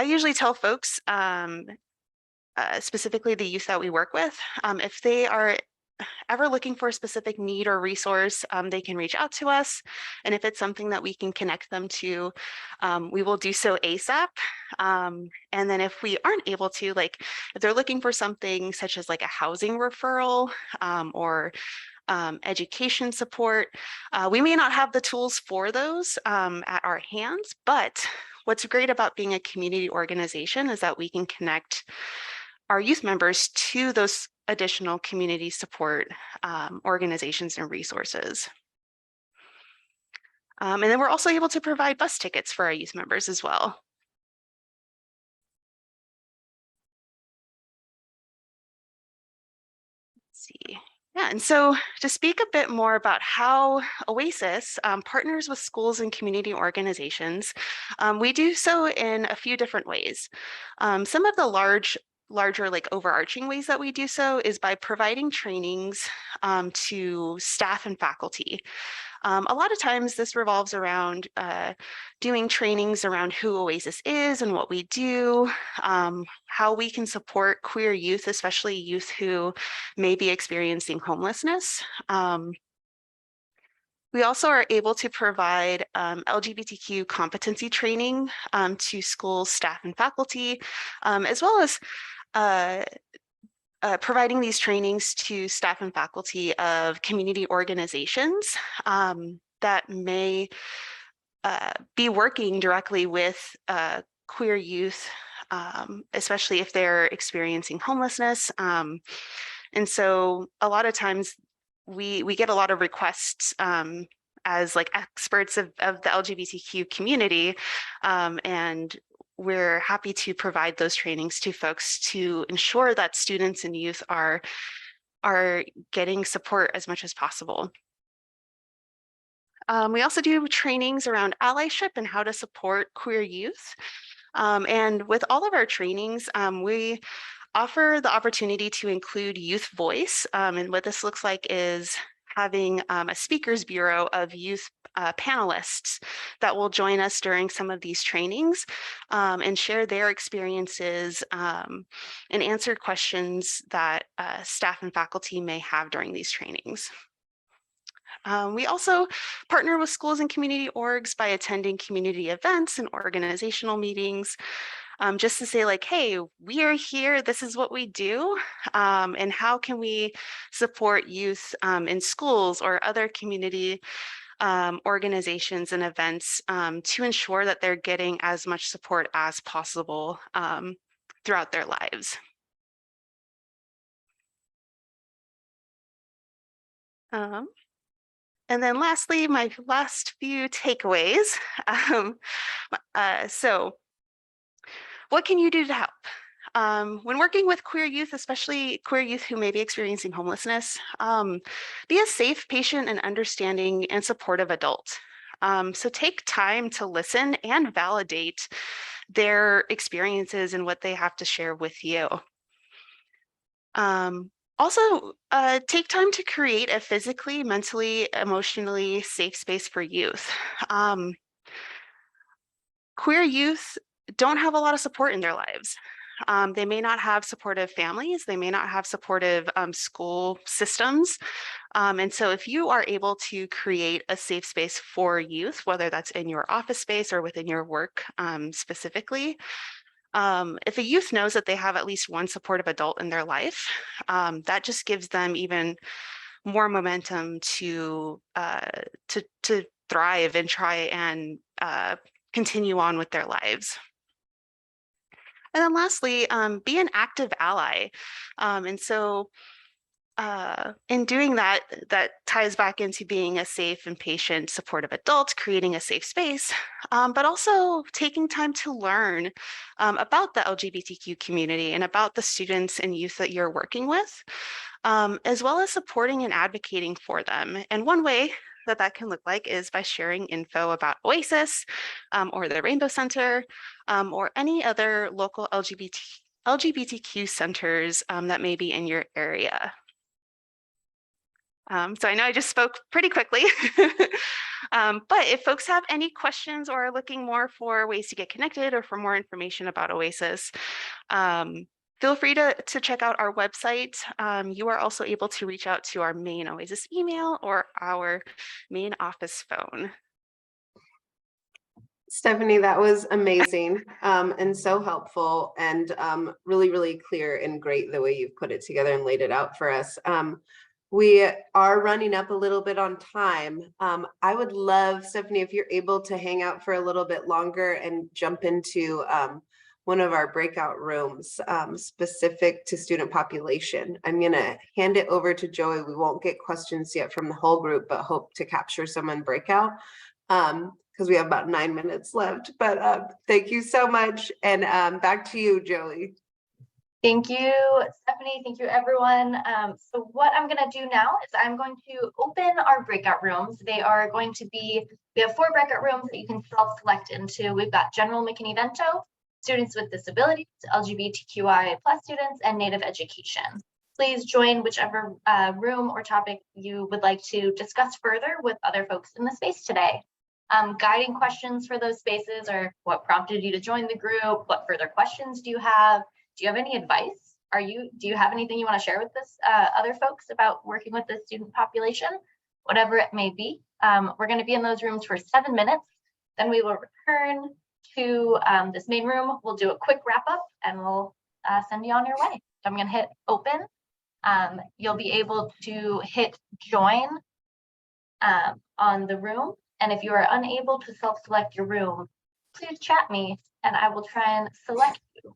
usually tell folks, specifically the youth that we work with, if they are ever looking for a specific need or resource, they can reach out to us. And if it's something that we can connect them to, we will do so ASAP. And then if we aren't able to, like if they're looking for something such as like a housing referral or education support, we may not have the tools for those at our hands, but what's great about being a community organization is that we can connect our youth members to those additional community support organizations and resources. And then we're also able to provide bus tickets for our youth members as well. Let's see. Yeah, and so to speak a bit more about how Oasis partners with schools and community organizations, we do so in a few different ways. Some of the larger like overarching ways that we do so is by providing trainings to staff and faculty. A lot of times this revolves around doing trainings around who Oasis is and what we do, how we can support queer youth, especially youth who may be experiencing homelessness. We also are able to provide LGBTQ competency training to schools, staff, and faculty, as well as providing these trainings to staff and faculty of community organizations that may be working directly with queer youth, especially if they're experiencing homelessness. And so a lot of times we get a lot of requests as like experts of the LGBTQ community, and we're happy to provide those trainings to folks to ensure that students and youth are getting support as much as possible. We also do trainings around allyship and how to support queer youth. And with all of our trainings, we offer the opportunity to include youth voice. And what this looks like is having a speakers bureau of youth panelists that will join us during some of these trainings and share their experiences and answer questions that staff and faculty may have during these trainings. We also partner with schools and community orgs by attending community events and organizational meetings, just to say like, hey, we are here, this is what we do, and how can we support youth in schools or other community organizations and events to ensure that they're getting as much support as possible throughout their lives. And then lastly, my last few takeaways. So What can you do to help? When working with queer youth, especially queer youth who may be experiencing homelessness, be a safe, patient, and understanding and supportive adult. So take time to listen and validate their experiences and what they have to share with you. Also, take time to create a physically, mentally, emotionally safe space for youth. Queer youth don't have a lot of support in their lives. They may not have supportive families. They may not have supportive school systems. And so if you are able to create a safe space for youth, whether that's in your office space or within your work specifically, if a youth knows that they have at least one supportive adult in their life, that just gives them even more momentum to thrive and try and continue on with their lives. And then lastly, be an active ally. And so in doing that, that ties back into being a safe and patient, supportive adult, creating a safe space, but also taking time to learn about the LGBTQ community and about the students and youth that you're working with, as well as supporting and advocating for them. And one way that that can look like is by sharing info about Oasis or the Rainbow Center or any other local LGBTQ centers that may be in your area. So I know I just spoke pretty quickly, but if folks have any questions or are looking more for ways to get connected or for more information about Oasis, feel free to check out our website. You are also able to reach out to our main Oasis email or our main office phone. Stephanie, that was amazing and so helpful and really, really clear and great the way you've put it together and laid it out for us. We are running up a little bit on time. I would love, Stephanie, if you're able to hang out for a little bit longer and jump into one of our breakout rooms specific to student population. I'm gonna hand it over to Joey. We won't get questions yet from the whole group, but hope to capture some in breakout because we have about 9 minutes left. But thank you so much. And back to you, Joey. Thank you, Stephanie. Thank you, everyone. So what I'm going to do now is I'm going to open our breakout rooms. They are going to be, we have 4 breakout rooms that you can self-select into. We've got General McKinney-Vento, students with disabilities, LGBTQI+ students, and Native education. Please join whichever room or topic you would like to discuss further with other folks in the space today. Guiding questions for those spaces are what prompted you to join the group? What further questions do you have? Do you have any advice? Do you have anything you want to share with this other folks about working with the student population? Whatever it may be. We're going to be in those rooms for 7 minutes. Then we will return to this main room. We'll do a quick wrap up and we'll send you on your way. So I'm going to hit open. You'll be able to hit join on the room. And if you are unable to self-select your room, please chat me and I will try and select you.